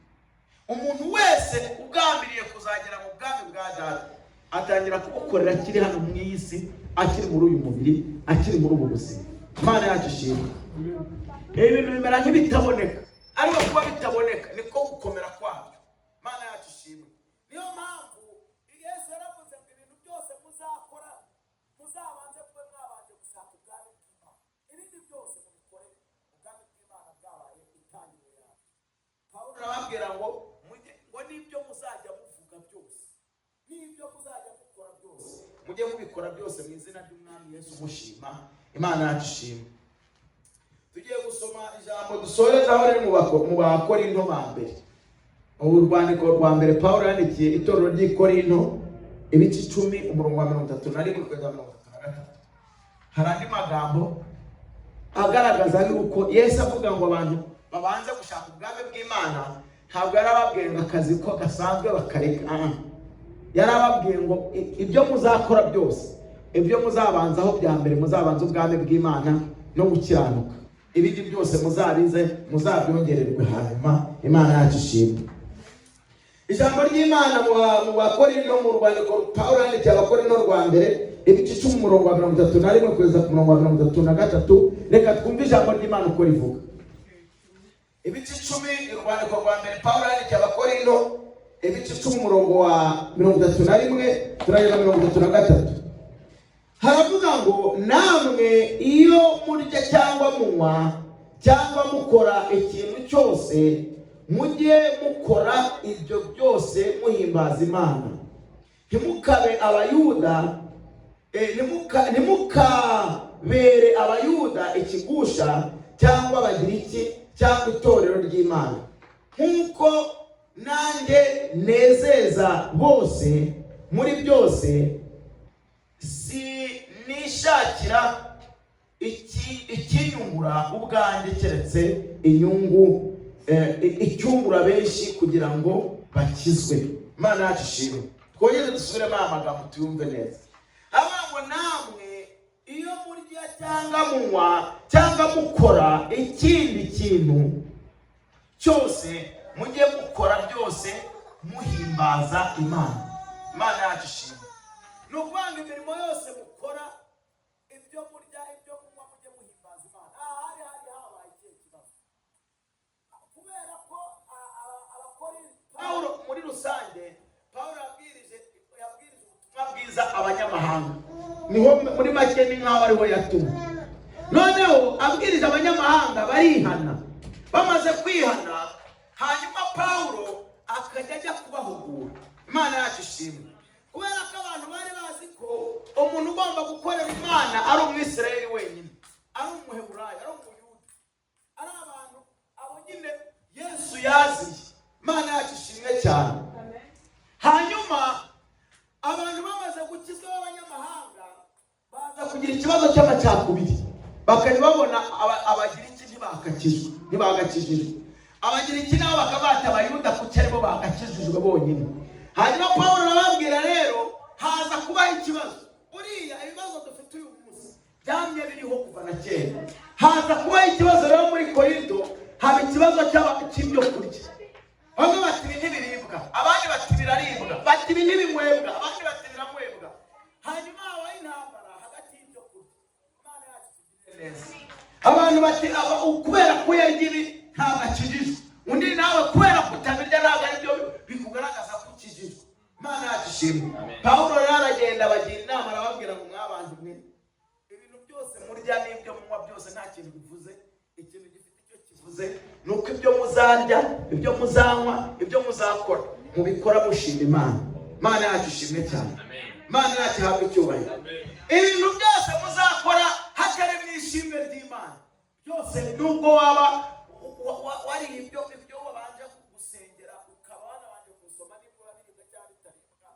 Umuntu wese ugambiriye kuzagera mu bwami bwa Data atangira kubukorera akiri hano mu isi, akiri muri uyu mubiri, akiri muri ubu buzima. Imana yacu ishimwe. Ibintu bimera nk'ibitaboneka, ariko kuba bitaboneka niko gukomera kwabyo. Imana yacu ishimwe. Niyo mpamvu Yesu yaravuze ngo ibintu byose muzakora muzabanze kuba mwabanje gushaka ubwami bw'Imana, ibindi byose mubikore ubwami bw'Imana bwabaye itangiriro yawe. Pawulo arababwira ngo n'ibyo muzajya muvuga byose, n'ibyo muzajya mukora byose, mujye mubikora byose mu izina ry'Umwami Yesu mushima. Imana yacu ishimwe. Tugiye gusoma ijambo dusorezaho rero mu Bakorinto ba mbere, urwandiko rwa mbere Pawulo yandikiye itorero ry'i Korinto, ibice 10 umurongo wa 31 kugeza 33. Hari andi magambo agaragaza yuko Yesu avuga ngo abantu babanze gushaka ubwami bw'Imana. Ntabwo yarababwiye ngo akazi ko gasanzwe bakareka, yarababwiye ngo ibyo muzakora byose, ibyo muzabanzaho bya mbere, muzabanza ubwami bw'Imana no gukiranuka, ibindi byose muzabize muzabyongererwe hanyuma. Imana yacu ishimwe. Ijambo ry'Imana mu Bakorinto, mu rwandiko Pawulo yandikiye Abakorinto rwa mbere, ibice 10 umurongo wa 31 kugeza ku murongo wa 33. Reka twumve ijambo ry'Imana uko rivuga. Ibice 10 urwandiko rwa mbere Pawulo yandikiye Abakorinto, ibice 10 umurongo wa 31 turageza 33. Haravuga ngo namwe iyo murya cyangwa munywa cyangwa mukora ikintu cyose, mujye mukora ibyo byose muhimbaza Imana. Ntimukabe Abayuda, ntimukabere Abayuda ikigusha cyangwa Abagiriki cyangwa itorero ry'Imana, nk'uko nanjye nezeza bose muri byose, nishakira ikinyungura ubwanjye keretse icyungura benshi kugira ngo bakizwe. Imana yacu ishimwe. twongere dusubiremo aya magambo tuyumve neza. Abango namwe iyo murya cyangwa munywa cyangwa mukora ikindi kintu cyose, mujye mukora byose muhimbaza Imana. Imana yacu ishimwe. Nukubanga imirimo yose mukora, ibyo murya ibyo munywa, mujye muhimbaza Imana. Hari habaye ikihe kibazo? Kubera ko abakora Pawulo muri rusange, Pawulo yabwirije ubutumwa bwiza abanyamahanga. Niho muri make ni nkaho ariho yatumwe. Noneho abwirije abanyamahanga barihana. Bamaze kwihana, hanyuma Pawulo akajya ajya kubahugura. Imana yacu ishimwe. Kubera ko abantu bari bazi ko umuntu ugomba gukorera Imana ari Umwisirayeli wenyine, ari Umuheburayo, ari Umuyuda, ari abantu abo nyine Yesu yaziye. Imana yacu ishimwe cyane. Hanyuma abantu bamaze gukizwa b'abanyamahanga baza kugira ikibazo cy'amacakubiri. Bakari babona abagira iki ntibagakijijwe. Abagira iki nabo bakabata Abayuda kuko aribo bagakijijwe bonyine. Hanyuma Pawulo arababwira rero haza kubaho ikibazo. Uriya ibibazo dufite uyu munsi byamye biriho kuva na kera. Haza kubaho ikibazo rero muri Korinto, haba ikibazo cy'ibyo kurya. Bamwe bati ibi ntibiribwa, abandi bati biraribwa, bati ibi ntibinywebwa, abandi bati biranywebwa. Hanyuma habaye intambara hagati y'ibyo kurya. Imana yacu tugirire neza. Abantu bati kubera ko yarya ibi ntabwo akijijwe. Undi nawe kubera kutabirya ntabwo aribyo bikugaragaza ko ukijijwe. Imana yacu ishimwe. Pawulo rero aragenda bagira inama, arababwira ngo mw'abantu mwe, ibintu byose murya n'ibyo munywa byose nta kintu bivuze. Ikintu gifite icyo kivuze nuko ibyo muzarya, ibyo muzanywa, ibyo muzakora mubikora mushima Imana. Imana yacu ishimwe cyane. Imana yacu ihabwe icyubahiro. Ibintu byose muzakora hatari mu ishimwe ry'Imana, byose nubwo waba wari ibyo wabanje gusengera ukaba wanabanje gusoma nibura biribwa cyangwa bitaribwa,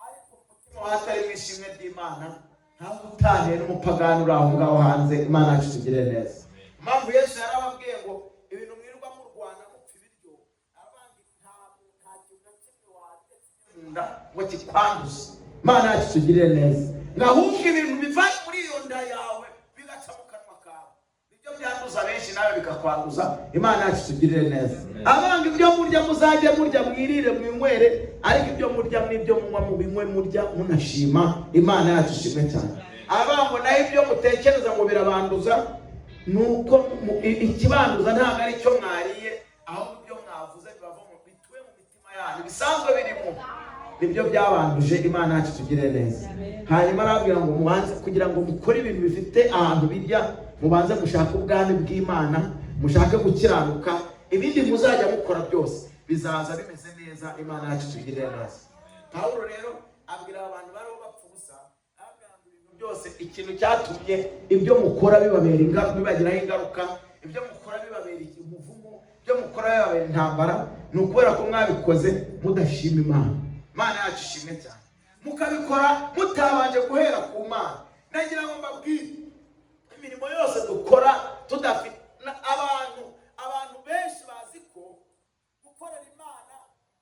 ariko umutima watari mu ishimwe ry'Imana, ntabwo utaniye n'umupagani uri aho ngaho hanze. Imana yacu tugire neza. Impamvu Yesu yarababwiye ngo ibintu mwirirwa mu Rwanda mupfa ibiryo, abandi nta kintu na kimwe warya munda ngo kikwanduze. Imana yacu tugire neza. Ngahubwo ibintu biva muri iyo nda yawe bigaca mu kanwa kawe, nibyo byanduza benshi nawe bikakwanduza. Imana yacu tugire neza. Abanga ibyo murya muzajye murya, mwirire mwinywere, ariko ibyo murya n'ibyo munywa mubinywe murya munashima. Imana yacu ishimwe cyane. Abango naho ibyo mutekereza ngo birabanduza, nuko ikibanduza ntabwo ari cyo mwariye, ahubwo ibyo mwavuze bibava mu bituwe mu mitima yanyu, bisanzwe birimo, nibyo byabanduje. Imana yacu tugire neza. Hanyuma arabwira ngo mubanze kugira ngo mukore ibintu bifite ahantu bijya, mubanze mushaka ubwami bw'Imana, mushake gukiranuka, ibindi muzajya mukora byose bizaza bimeze neza. Imana yacu tugire neza. Pawulo rero abwira abantu bari bapfa ubusa, abwira ngo ibintu byose, ikintu cyatumye ibyo mukora bibagiraho ingaruka, ibyo mukora bibabera umuvumo, ibyo mukora bibabera intambara, ni ukubera ko mwabikoze mudashima Imana. Imana yacu ishimwe cyane. Mukabikora mutabanje guhera ku Mana. Nagira ngo mbabwire, imirimo yose dukora tudafite abantu benshi bazi ko gukorera Imana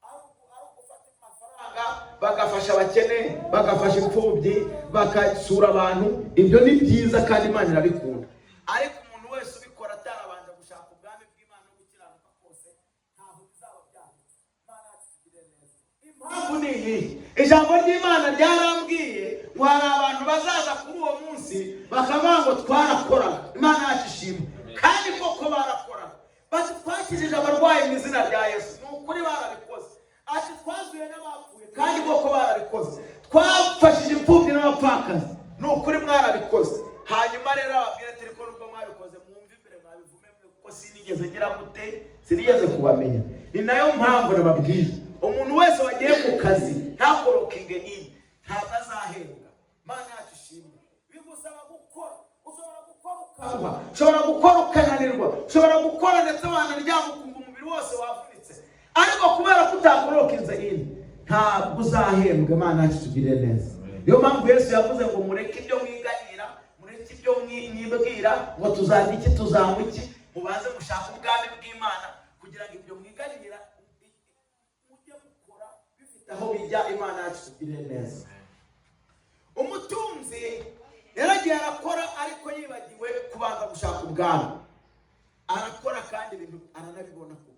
ari ugufata amafaranga bagafasha abakene, bagafasha imfubyi, bagasura abantu. Ibyo ni byiza kandi Imana irabikunda, ariko umuntu wese ubikora atarabanje gushaka ubwami bw'Imana no gukiranuka kose, ntaho bizaba byanditse. Imana yacu tugire neza. Impamvu ni iyi, ijambo ry'Imana ryarambwiye ngo hari abantu bazaza kuri uwo munsi bakavuga ngo twarakoraga. Imana yacu ishimwe. Kandi koko barakoraga, bati twakijije abarwayi mu izina rya Yesu. Ni ukuri barabikoze. Ati twazuye n'abapfuye, kandi koko barabikoze. Twafashije imfubyi n'abapfakazi, ni ukuri mwarabikoze. Hanyuma rero ababwira ati ariko nubwo mwabikoze mwumve imbere mwabivume, kuko sinigeze ngira gute, sinigeze kubamenya. Ni nayo mpamvu nababwira, umuntu wese wagiye ku kazi ntakorokinge iyi ntabwo azahembwa. Imana yacu ishimwe. Bigusaba gukora. Ushobora gukora ukaba, ushobora gukora ukananirwa, ushobora gukora ndetse wanaryama ukumva umubiri wose wavunitse, ariko kubera ko utakorokinze iyi ntabwo uzahembwa. Imana yacu tugire neza. Niyo mpamvu Yesu yavuze ngo mureke ibyo mwiganyira, mureke ibyo mwibwira ngo tuzarya iki, tuzanywa iki, mubanze mushaka ubwami bw'Imana kugira ngo ibyo mwiganyira mujye mukora bifite aho bijya. Imana yacu tugire neza. Umutunzi yaragiye arakora ariko yibagiwe kubanza gushaka ubwami. Arakora kandi ibintu aranabibona ko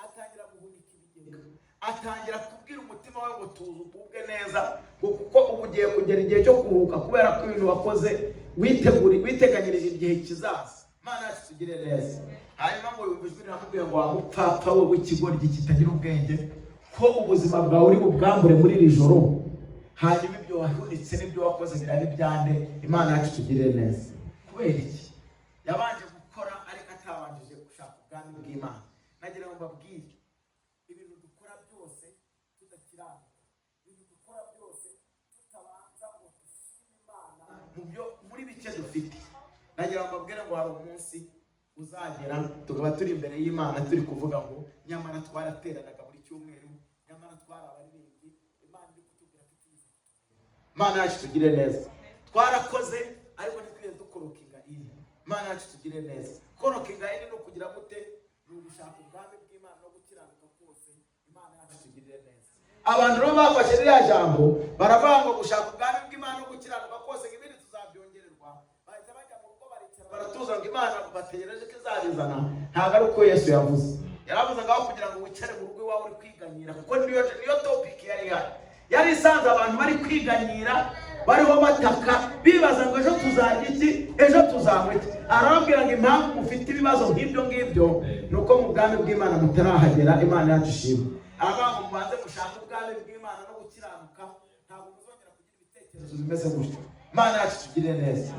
atangira guhunika ibigega, atangira kubwira umutima we ngo tuzi ubwe neza, kuko ubu ugiye kugera igihe cyo kuruhuka kubera ko ibintu wakoze witeganyirije igihe kizaza. Imana yacu tugire neza. Hanyuma ngo yumva ijwi riramubwira ngo wa mupfapfa we w'ikigoryi kitagira ubwenge, ko ubuzima bwawe uri bubwambure muri iri joro, hanyuma ibyo wahunitse n'ibyo wakoze biraba ibyande. Imana yacu tugire neza. Kubera iki? Yabanje gukora ariko atabanjije gushaka ubwami bw'Imana. Nagira ngo mbabwire, ibintu dukora byose tudakiranuka, ibintu dukora byose tutabanza ngo dushime Imana muri bike dufite. Nagira ngo mbabwire ngo hari umunsi uzagera tukaba turi imbere y'Imana turi kuvuga ngo nyamara twarateranaga buri cyumweru, nyamara twarabaririmbyi. Imana iri kutubwira ko itiza. Imana yacu tugire neza. Twarakoze ariko ntitwiye dukoroka ingahini. Imana yacu tugire neza. Koroka ingahini no kugira gute? Ni ugushaka ubwami bw'Imana no gukiranuka kose. Imana yacu tugire neza. Abantu rero bafashe ririya jambo baravuga ngo gushaka ubwami bw'Imana no gukiranuka kose ibindi tuzabyongererwa. Bahita bajya mu rugo baricara baratuza ngo Imana bategereje ko izabizana. Ntabwo ari uko Yesu yavuze. Yaravuze ngaho kugira ngo wicare mu rugo iwawe uri kwiganyira, kuko niyo topic yari ihari. Yari isanze abantu bari kwiganyira, bariho bataka bibaza ngo ejo tuzajya iki, ejo tuzanywa iki. Arababwira ngo impamvu mufite ibibazo nk'ibyo ngibyo nuko mu bwami bw'Imana mutarahagera. Imana yacu ishimwe. Aravuga ngo mubanze mushaka ubwami bw'Imana no gukiranuka, ntabwo muzongera kugira ibitekerezo bimeze gutyo. Imana yacu tugire neza.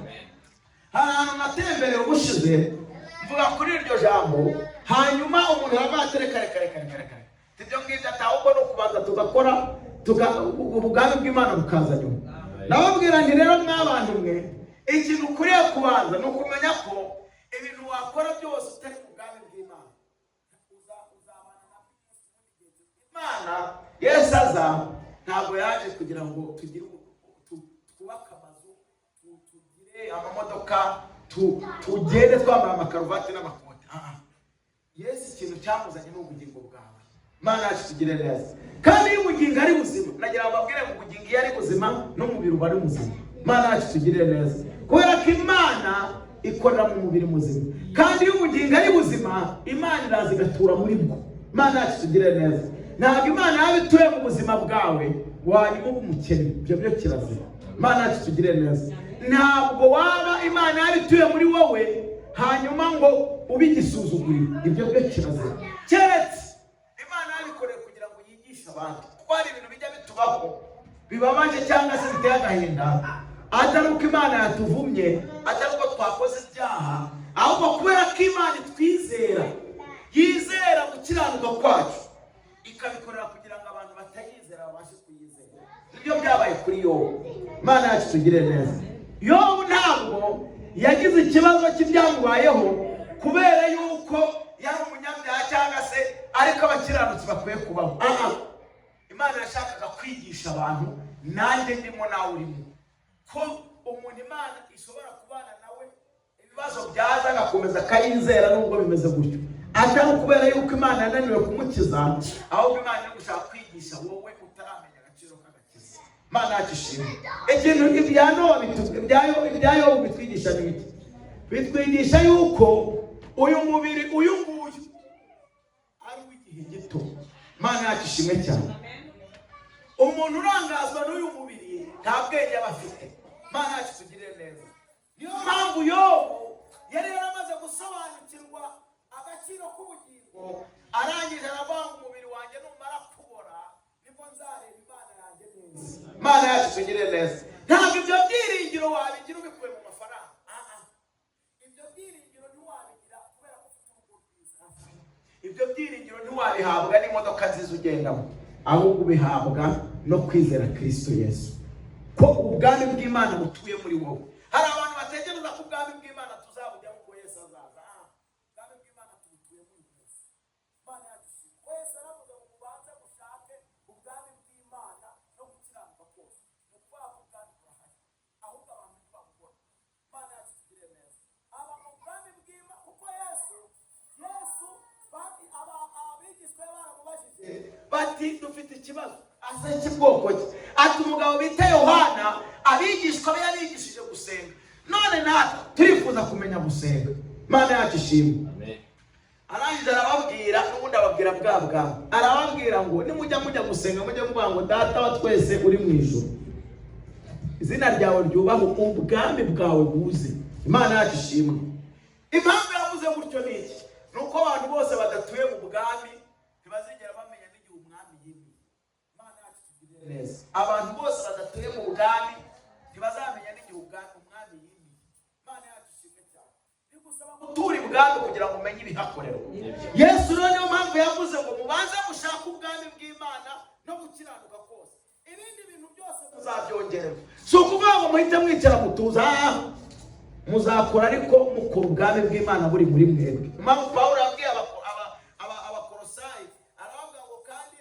Hari ahantu natembereye ubushize mvuga kuri iryo jambo, hanyuma umuntu aravuga ati reka ibyo ngibyo atahubwo no kubanza tugakora ubwami bw'Imana bukaza nyuma. Nababwira nti rero mw'abantu mwe, ikintu ukwiye kubanza ni ukumenya ko ibintu wakora byose utari mu bwami bw'Imana uzabana na Imana. Yesu aza ntabwo yaje kugira ngo tugire twubake amazu, tugire amamodoka, tugende twambaye amakaruvati n'amakoti. Yesu ikintu cyamuzanye ni ubugingo bwawe. Imana yacu tugire neza. Kandi iyo ubugingo ari buzima, nagira ngo mbabwire ngo ubugingo iyo ari buzima n'umubiri uba ari muzima. Imana yacu tugire neza. Kubera ko Imana ikorera mu mubiri muzima, kandi iyo ubugingo ari buzima Imana iraza igatura muri bwo. Imana yacu tugire neza. Ntabwo Imana yaba ituye mu buzima bwawe wanyuma uba umukene, ibyo byo kirazira. Imana yacu tugire neza. Ntabwo waba Imana yaba ituye muri wowe hanyuma ngo ube igisuzuguriro, ibyo byo kirazira. Keretse Imana yabikoreye kugira ngo yigishe abandi. Kuko hari ibintu bijya bitubaho bibabaje cyangwa se biteye agahinda, atari uko Imana yatuvumye, atari uko twakoze ibyaha, ahubwo kubera ko Imana itwizera, yizera gukiranuka kwacu, ikabikorera kugira ngo abantu batayizera babashe kuyizera. Ibyo byabaye kuri Yobu. Imana yacu tugire neza. Yobu ntabwo yagize ikibazo cy'ibyamubayeho kubera yuko yari umunyabyaha cyangwa se ariko abakiranutsi bakwiye kubaho. Imana yashakaga kwigisha abantu, nanjye ndimo nawe urimo, ko umuntu Imana ishobora kubana nawe ibibazo byaza agakomeza akayizera nubwo bimeze gutyo, atari kubera yuko Imana yananiwe kumukiza, ahubwo Imana iri gushaka kwigisha wowe utaramenya agaciro k'agakiza. Imana yacu ishimwe. Ikintu ibya Yobu bitwigisha ni iki? Bitwigisha yuko uyu mubiri uyu nguyu ari w'igihe gito. Imana yacu ishimwe cyane. Umuntu urangazwa n'uyu mubiri nta bwenge aba afite. Imana yacu tugire neza. Niyo mpamvu Yobu yari yaramaze gusobanukirwa agaciro k'ubugingo, arangije aravuga ngo umubiri wanjye numara kubora nibwo nzareba Imana yanjye neza. Imana yacu tugire neza. Ntabwo ibyo byiringiro wabigira ubikuye mu mafaranga. Ibyo byiringiro ntiwabigira kubera ko ufite urugo rwiza. Ibyo byiringiro ntiwabihabwa n'imodoka nziza ugendamo, ahubwo ubihabwa no kwizera Kristo Yesu, ko ubwami bw'Imana butuye muri wowe. Hari abantu bategereza ko ubwami bw'Imana tuzabujya kuko Yesu azaza. Ubwami bw'Imana tubutuye muri Yesu. Imana yacu wese aravuga ngo mubanze mushake ubwami bw'Imana no gukiranuka kose. Ni ukuvuga ko ubwami burahari, ahubwo abantu ntibabubona. Imana yacu tugire neza. Aba mu bwami bw'Imana kuko Yesu abigishwa baramubajije bati dufite ikibazo, Azeki bwoko ki? Ati umugabo bita Yohana abigishwa be yabigishije gusenga. None natwe turifuza kumenya gusenga. Imana yacu ishimwe. Amen. Arangije arababwira n'ubundi ababwira bwa arababwira ngo nimujya gusenga mujye muvuga ngo data wa twese uri mu ijuru, izina ryawe ryubahe, ubwami bwawe buze. Imana yacu ishimwe. Impamvu yavuze gutyo ni iki? Nuko abantu bose badatuye mu bwami ntibazigera bamenya n'igihe umwami yimye. Imana yacu tugirire neza. Abantu bose badatuye mu bwami ntibazamenya n'igihe umwami yimye. Imana yacu ishimwe cyane. Bigusaba gutura ibwami kugira ngo umenye ibihakorerwa. Yesu rero niyo mpamvu yavuze ngo mubanze mushaka ubwami bw'Imana no gukiranuka kose, ibindi bintu byose muzabyongererwa. Si ukuvuga ngo muhite mwicara mutuza, muzakora ariko mukora ubwami bw'Imana buri muri mwebwe. Impamvu Pawulo yabwiye abakorosayi aravuga ngo kandi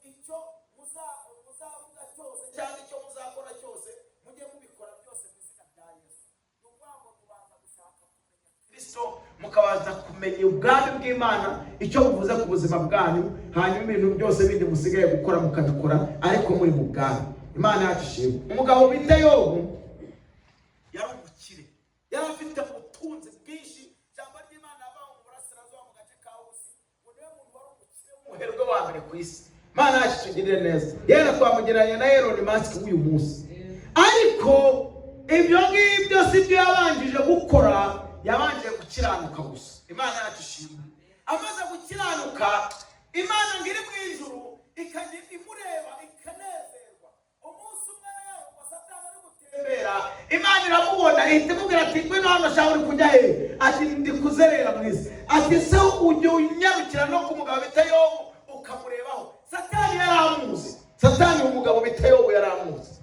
icyo muzavuga cyose cyangwa icyo muzakora cyose mujye mubikora byose mu izina rya Yesu. Ni ukuvuga ngo mubanza gushaka kumenya Kristo, mukabanza kumenya ubwami bw'Imana icyo buvuze ku buzima bwanyu, hanyuma ibintu byose bindi musigaye gukora mukabikora ariko muri mu bwami. Imana yacu ishimwe. Umugabo bita Yobu yari umukire, yari afite ubutunzi bwinshi. Ijambo ry'Imana abaho mu burasirazuba mu gace ka Usi, ngo niwe muntu wari umukire w'umuherwe wa mbere ku isi. Imana yacu tugirire neza. Yera twamugereranya na Elon Musk w'uyu munsi, ariko ibyo ngibyo si byo yabanjije gukora, yabanjije gukiranuka gusa. Imana yacu ishimwe. Amaze gukiranuka, Imana ngo iri mu ijuru ikajya imureba ikanezerwa. Umunsi umwe rero ngo Satani ari gutembera, Imana iramubona ihita imubwira ati ngwino hano shaho uri kujya he? Ati ndi kuzerera mu isi. Ati se ujye unyarukira no ku mugabo bita Yobu ukamurebaho? Satani yaramuzi. Satani umugabo bita Yobu yaramuzi.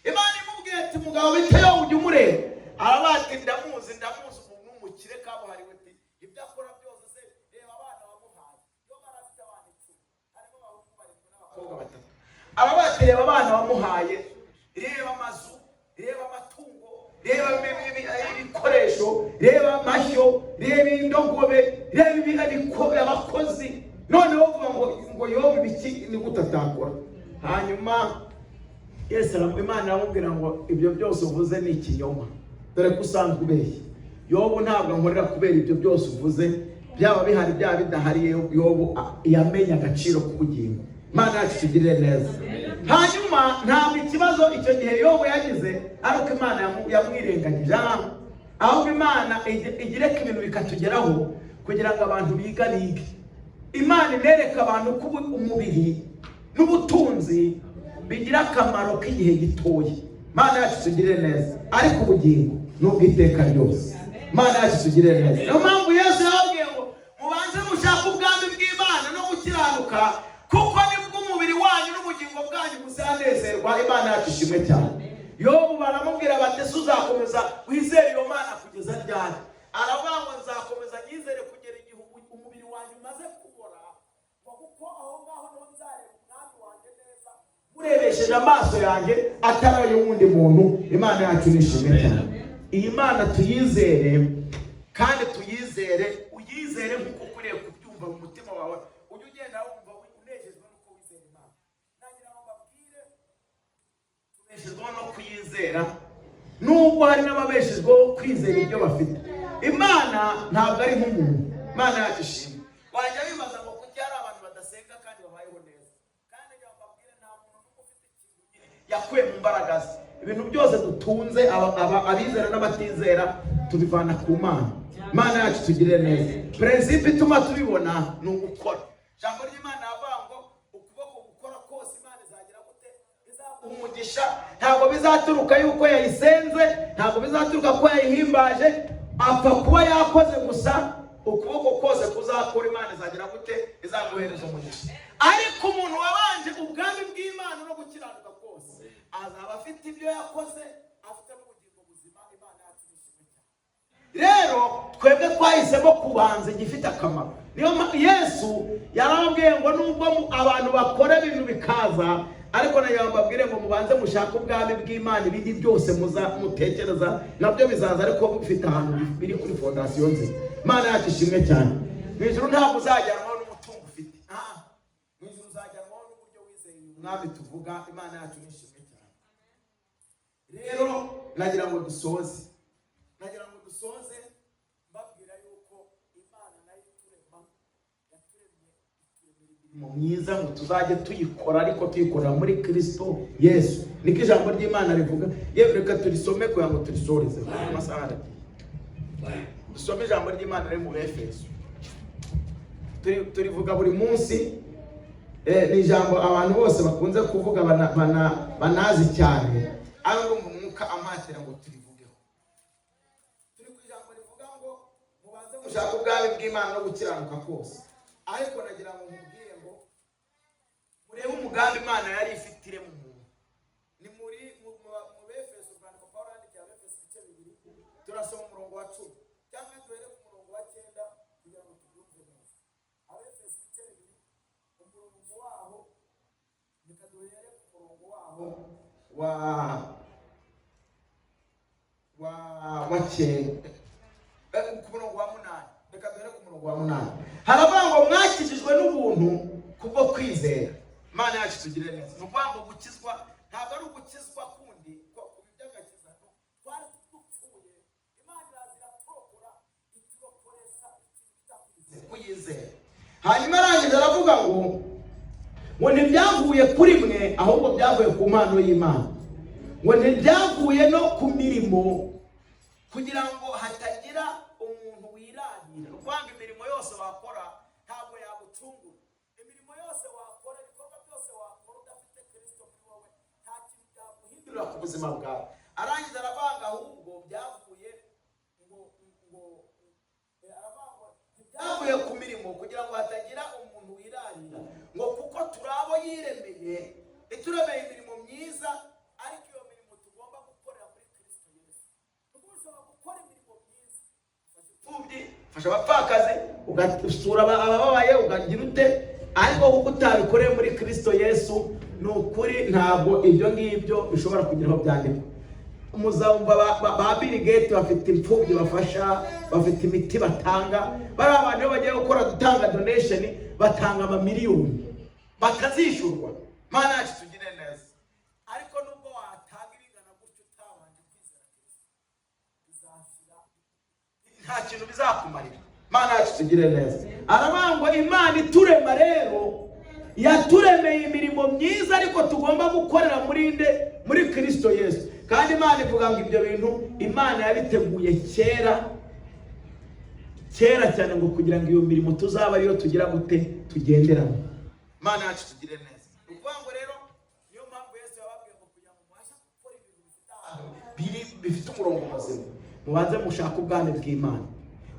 Imana imubwiye ati umugabo bita Yobu ujye umureba. Arabati ndamuzi umuntu umukire kabuhariwe. Ati ibyo akora byose se reba abana wamuhaye. Yo barafite abana 10, harimo abahungu 7 n'abakobwa 3. Arabati reba abana wamuhaye, reba amazu, reba amatungo, reba ibikoresho, reba amashyo, reba indogobe, reba ibikobe abakozi. Noneho uvuga ngo Yobu biki ni gutatakora. Hanyuma Yesu Imana aramubwira ngo ibyo byose uvuze ni ikinyoma, dore ko usanzwe ubeshya. Yobu ntabwo nkorera kubera ibyo byose uvuze, byaba bihari byaba bidahari. Yobu yamenye agaciro k'ubugingo. Imana yacu tugirire neza. Hanyuma ntabwo ikibazo icyo gihe Yobu yagize ariko Imana yamwirengagije, ahubwo Imana igireka ibintu bikatugeraho kugira ngo abantu bige. Imana inereka abantu ko umubiri n'ubutunzi bigira akamaro k'igihe gitoya. Imana yacu tugirire neza, ariko ubugingo n'ubwiteka ryose. Imana yacu tugirire neza. Niyo mpamvu Yesu yababwiye ngo mubanze mushaka ubwami bw'Imana no gukiranuka, kuko nibwo umubiri wanyu n'ubugingo bwanyu buzanezerwa. Imana yacu ishimwe cyane. Yobu baramubwira bati se uzakomeza wizere iyo Mana kugeza ryari? Aravuga ngo nzakomeza nyizere kugera igihe umubiri wanyu umaze kubora, kuko aho ngaho niho nzareba umwami wanjye neza murebesheje amaso yanjye atari ay'uwundi muntu. Imana yacu nishimwe cyane. Iyi Mana tuyizere, kandi tuyizere, uyizere nk'uko ukwiriye kubyumva mu mutima wawe. Ujye ugenda wumva unejejwe n'uko wizera Imana. Nagira ngo mbabwire tubeshejweho no kuyizera, nubwo hari n'ababeshejweho kwizera ibyo bafite. Imana ntabwo ari nk'umuntu. Imana yacu ishimwe. Wajya wibaza ngo kuki hari abantu badasenga kandi babayeho neza? Kandi njya mbabwire nta muntu n'umwe ufite ikintu yakuye mu mbaraga ze. Ibintu byose dutunze, abizera n'abatizera, tubivana ku Mana. Imana yacu tugirire neza. Principe ituma tubibona ni ugukora. Ijambo ry'Imana yavuga ngo ukuboko gukora kose Imana izagira gute? Izaguha umugisha. Ntabwo bizaturuka yuko yayisenze, ntabwo bizaturuka ko yayihimbaje, apfa kuba yakoze gusa. Ukuboko kose kuzakora Imana izagira gute? Izaguhereza umugisha. Ariko umuntu wabanje ubwami bw'Imana no gukiranuka kose azaba afite ibyo yakoze, afite n'ubugingo buzima. Imana yacu nishimwe cyane. Rero twebwe twahisemo kubanza igifite akamaro. Niyo Yesu yarababwiye ngo nubwo abantu bakora ibintu bikaza, ariko nayo mbabwire ngo mubanze mushaka ubwami bw'Imana, ibindi byose mutekereza nabyo bizaza, ariko bifite ahantu biri kuri fondasiyo nzima. Imana yacu ishimwe cyane. Mu ijuru ntabwo uzajyanwaho n'umutungo ufite, mu ijuru uzajyanwaho n'uburyo wizeye mwami tuvuga Imana yacu nishimwe cyane. Rero nagira ngo dusoze mbabwira yuko Imana nayo iturema yaturemye mu myiza ngo tuzajye tuyikora, ariko tuyikorera muri Kristo Yesu. Niko ijambo ry'Imana rivuga. Yewe reka turisome kugira ngo turisoreze amasaha aragiye. Dusome ijambo ry'Imana riri mu Efeso. Turivuga buri munsi. Ni ijambo abantu bose bakunze kuvuga banazi cyane, aho umwuka amatira ngo turivugeho. Turi ku ijambo rivuga ngo mubanze gushaka ubwami bw'Imana no gukiranuka kose. Ariko nagira ngo mubwire ngo murebe umugambi Imana yari ifitire mu muntu. Ni muri mu Efeso Rwanda Pawulo yandikira Efeso 2, turasoma umurongo wa 10 cyangwa duhere ku murongo wa 9 kugira ngo tubyumve neza. Efeso 2 umurongo waho nikaduhere ku murongo waho wa 9 ku murongo wa 8. Reka duhere ku murongo wa 8. Haravuga ngo mwakijijwe n'ubuntu kubwo kwizera. Imana yacu tugire neza. Ni ukuvuga ngo gukizwa ntabwo ari ugukizwa kundi ko kubyagakiza no twari dupfuye. Imana irazira kurokora iturokoresha ikintu kuyizera. Hanyuma arangiza aravuga ngo ntibyavuye kuri mwe ahubwo byavuye ku mpano y'Imana. Ngo ntibyavuye no ku mirimo kugira ngo hatagira umuntu wirarira. Rwanga imirimo yose wakora ntabwo yagucungura. Imirimo yose wakora, ibikorwa byose wakora udafite Kristo muri wowe nta kintu cyaguhindurira ku buzima bwawe. Arangiza aravanga ahubwo byavuye byavuye ku mirimo kugira ngo hatagira umuntu wirarira. Ngo kuko turabo yiremeye, ituremeye imirimo myiza, ariko iyo mirimo tugomba gukorera muri Kristo Yesu. Tugomba gukora imirimo myiza. Fasha abapfakazi, ugasura abababaye, ugagira ute, ariko kuko utabikoreye muri Kristo Yesu, ni ukuri ntabwo ibyo ngibyo bishobora kugira aho byandikwa. Muzumva ba Bill Gates bafite impfubyi bafasha, bafite imiti batanga. Bari abantu iyo bagiye gukora gutanga donation batanga amamiliyoni bakazishurwa. Mana yacu tugire neza. Ariko nubwo watanga ibingana gutyo utabanje kwizera Kristo, bizashira nta kintu bizakumarira. Mana yacu tugire neza. Aravuga Imana iturema rero yaturemeye imirimo myiza, ariko tugomba gukorera muri Kristo Yesu. Kandi Imana ivuga ngo ibyo bintu Imana yabiteguye kera cyane ngo kugira ngo iyo mirimo tuzaba ariyo tugira gute tugenderamo. Imana yacu tugire neza. Ukuvuga ngo rero niyo mpamvu Yesu yababwiye ngo kugira ngo mubashe gukora ibintu bifite umurongo muzima, mubanze mushaka ubwami bw'Imana.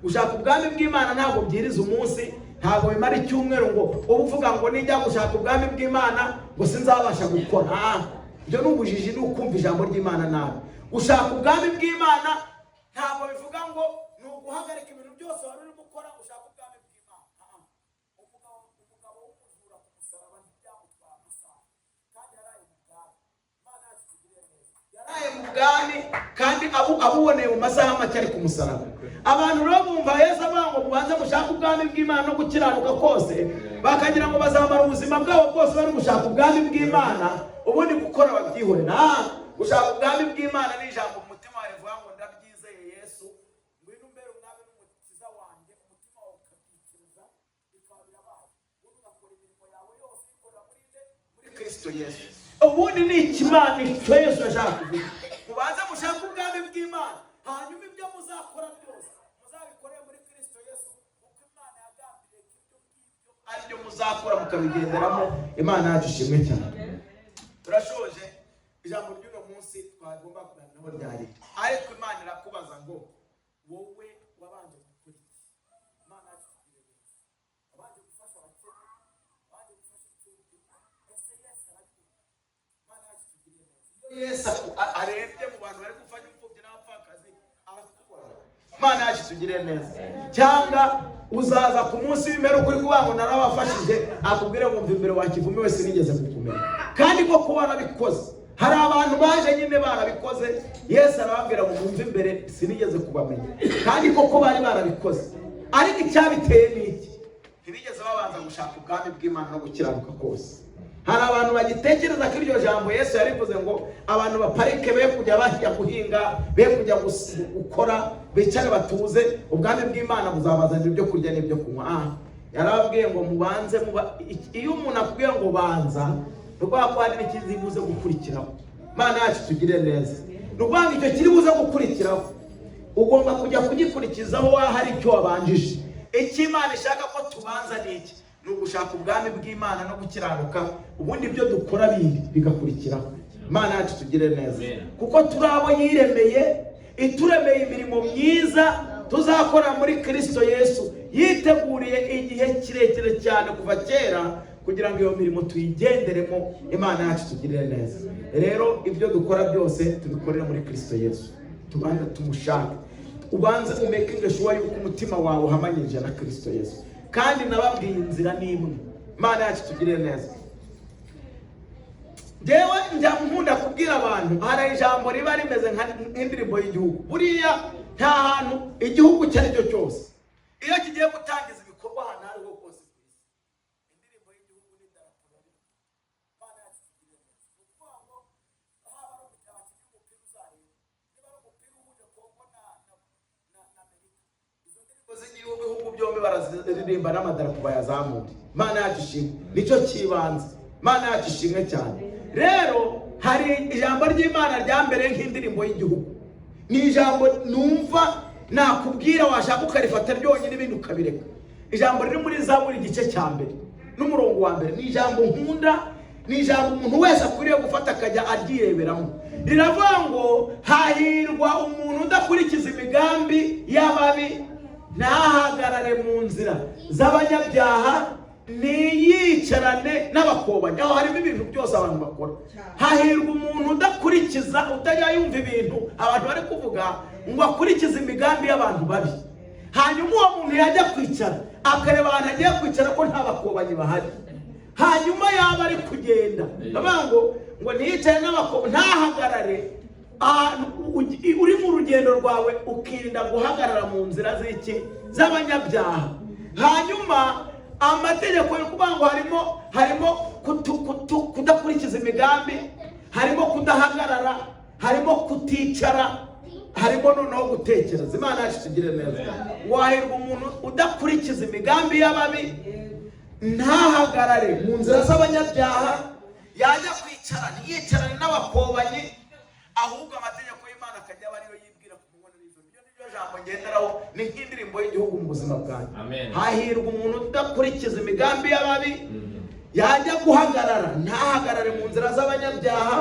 Ushaka ubwami bw'Imana ntabwo byiriza umunsi, ntabwo bimara icyumweru ngo uvuga ngo nijya gushaka ubwami bw'Imana ngo sinzabasha gukora. Ibyo n'ubujiji ni ukumva ijambo ry'Imana nabi. Ushaka ubwami bw'Imana ntabwo bivuga ngo ni uguhagarika ibintu byose wari uri gukora ushaka ubwami bw'Imana. Umugabo w'umujura ku musaraba ntibyamutwara amasaha, kandi yaraye mu bwami. Imana yacu tugire neza. Yaraye mu bwami kandi abuboneye mu masaha make ari ku musaraba. Abantu rero bumva Yesu avuga ngo mubanze mushaka ubwami bw'Imana no gukiranuka kose, bakagira ngo bazamara ubuzima bwabo bwose bari gushaka ubwami bw'Imana, ubundi gukora babyihorera. Gushaka ubwami bw'Imana ni ijambo umutima wawe uvuga ngo ndabyizeye Yesu, ngwino umbere umwami n'umukiza wanjye, umutima wawe ukabyikiriza bikaba birabaye. Ubundi ugakora imirimo yawe yose uyikorera muri Kristo Yesu. Ubundi ni ikimana icyo Yesu yashaka kuvuga. Mubanze mushaka ubwami bw'Imana, hanyuma ibyo muzakora byose muzabikoreye muri Kristo Yesu, kuko Imana yagambiriye ko ibyo ngibyo ari byo muzakora mukabigenderamo. Imana yacu ishimwe cyane. Turashoje ijambo ry'uno munsi twagomba kuganiraho ryari, ariko Imana irakubaza ngo wowe wabanje gukora iki? Imana yacu tugire neza. Wabanje gufasha abakene, wabanje gufasha imfubyi, ese Yesu arabikora? Imana yacu tugire neza. Iyo Yesu arebye mu bantu bari gufasha imfubyi n'abapfakazi arakubona. Imana yacu tugire neza. Cyangwa uzaza ku munsi w'imperuka uri kuvuga ngo narabafashije, akubwire ngo mva imbere wakivume wese nigeze kukumenya. Kandi ko kuba warabikoze, hari abantu baje nyine barabikoze, Yesu arababwira ngo mumve imbere sinigeze kubamenya. Kandi koko bari barabikoze, ariko icyabiteye ni iki? Ntibigeze babanza gushaka ubwami bw'Imana no gukiranuka kose. Hari abantu bagitekereza ko iryo jambo Yesu yarivuze ngo abantu baparike be kujya bajya guhinga, be kujya gukora, bicare batuze, ubwami bw'Imana buzabazanira ibyo kurya n'ibyo kunywa. Yarababwiye ngo mubanze iyo umuntu akubwiye ngo banza, rwako hari n'ikizibuze gukurikiraho. Mana yacu tugire neza. Rwanga icyo kiri buze gukurikiraho, ugomba kujya kugikurikizaho hari icyo wabanjije. Icyo Imana ishaka ko tubanza ni iki? Ni ugushaka ubwami bw'Imana no gukiranuka, ubundi ibyo dukora bindi bigakurikiraho. Mana yacu tugire neza. Kuko turi abo yiremeye, ituremeye imirimo myiza tuzakora muri Kristo Yesu, yiteguriye igihe kirekire cyane kuva kera kugira ngo iyo mirimo tuyigenderemo. Imana yacu tugire neza. Rero ibyo dukora byose tubikorera muri Kristo Yesu. Tubanza tumushaka, ubanze umekinge shuwa yuko umutima wawe uhamanyije na Kristo Yesu. Kandi nababwiye inzira n'imwe. Imana yacu tugire neza. Jewe njya nkunda kubwira abantu, hari ijambo riba rimeze nk'indirimbo y'igihugu. Buriya nta hantu igihugu cyari cyo cyose iyo kigiye gutangiza ibikorwa ahantu ari ho hose ku isi, indirimbo y'igihugu n'idarapo bari. Imana yacu tugire neza. Kuko ngo haba ari umutaka cy'umupira uzareba, niba ari umupira uhuje Kongo na Amerika, izo ndirimbo z'igihugu ibihugu byombi baraziririmba n'amadarapo bayazamura. Imana yacu ishimwe, nicyo kibanze. Imana yacu ishimwe cyane. Rero hari ijambo ry'Imana rya mbere nk'indirimbo y'igihugu. Ni ijambo numva nakubwira washaka ukarifata ryonyine ibindi ukabireka. Ijambo riri muri Zaburi igice cya mbere n'umurongo wa mbere. Ni ijambo nkunda, ni ijambo umuntu wese akwiriye gufata akajya aryireberamo. Riravuga ngo hahirwa umuntu udakurikiza imigambi y'ababi, ntahagarare mu nzira z'abanyabyaha, niyicarane n'abakobanyi. Aho harimo ibintu byose abantu bakora. Hahirwa umuntu udakurikiza, utajya yumva ibintu abantu bari kuvuga ngo akurikize imigambi y'abantu babi. Hanyuma uwo muntu yajya kwicara akareba ahantu agiye kwicara ko nta bakobanyi bahari, hanyuma yaba ari kugenda ngo ntiyicare n'abakobanyi, ntahagarare. Uri mu rugendo rwawe ukirinda guhagarara mu nzira z'iki z'abanyabyaha. Hanyuma amategeko yo kuvuga ngo harimo kudakurikiza imigambi, harimo kudahagarara, harimo kuticara, harimo noneho gutekereza. Imana yacu tugire neza. Wahirwa umuntu udakurikiza imigambi y'ababi, ntahagarare mu nzira z'abanyabyaha, yajya kwicara ntiyicarane n'abakobanyi, ahubwo amategeko y'Imana akajya aba ariyo yibwira ku mubona nijoro. Ibyo nibyo jambo ngenderaho, ni nk'indirimbo y'igihugu mu buzima bwanjye. Hahirwa umuntu udakurikiza imigambi y'ababi, yajya guhagarara ntahagarare mu nzira z'abanyabyaha,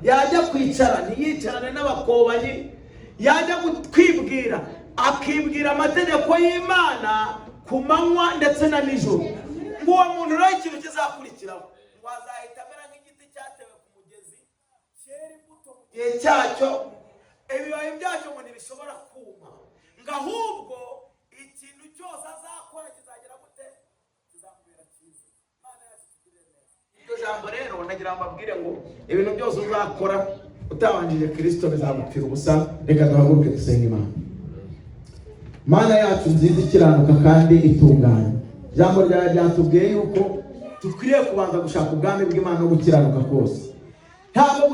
yajya kwicara ntiyicarane n'abakobanyi, yajya kwibwira akibwira amategeko y'Imana ku manywa ndetse na nijoro. Ngo uwo muntu rero ikintu kizakurikiraho, wazahita amera nk'igiti cyatewe ku mugezi, cyera imbuto mu gihe cyacyo, ibibabi byacyo ngo ntibishobora kuma, ngo ahubwo ikintu cyose azakora kizagera gute? Kizamubera cyiza. Imana yacu tugire neza. Iryo jambo rero nagira ngo mbabwire ngo ibintu byose uzakora utabanjije Kristo bizagupfira ubusa. Reka duhaguruke dusenge Imana. Mana yacu nziza ikiranuka kandi itunganye, ijambo ryawe ryatubwiye yuko dukwiriye kubanza gushaka ubwami bw'Imana no gukiranuka kose. Ntabwo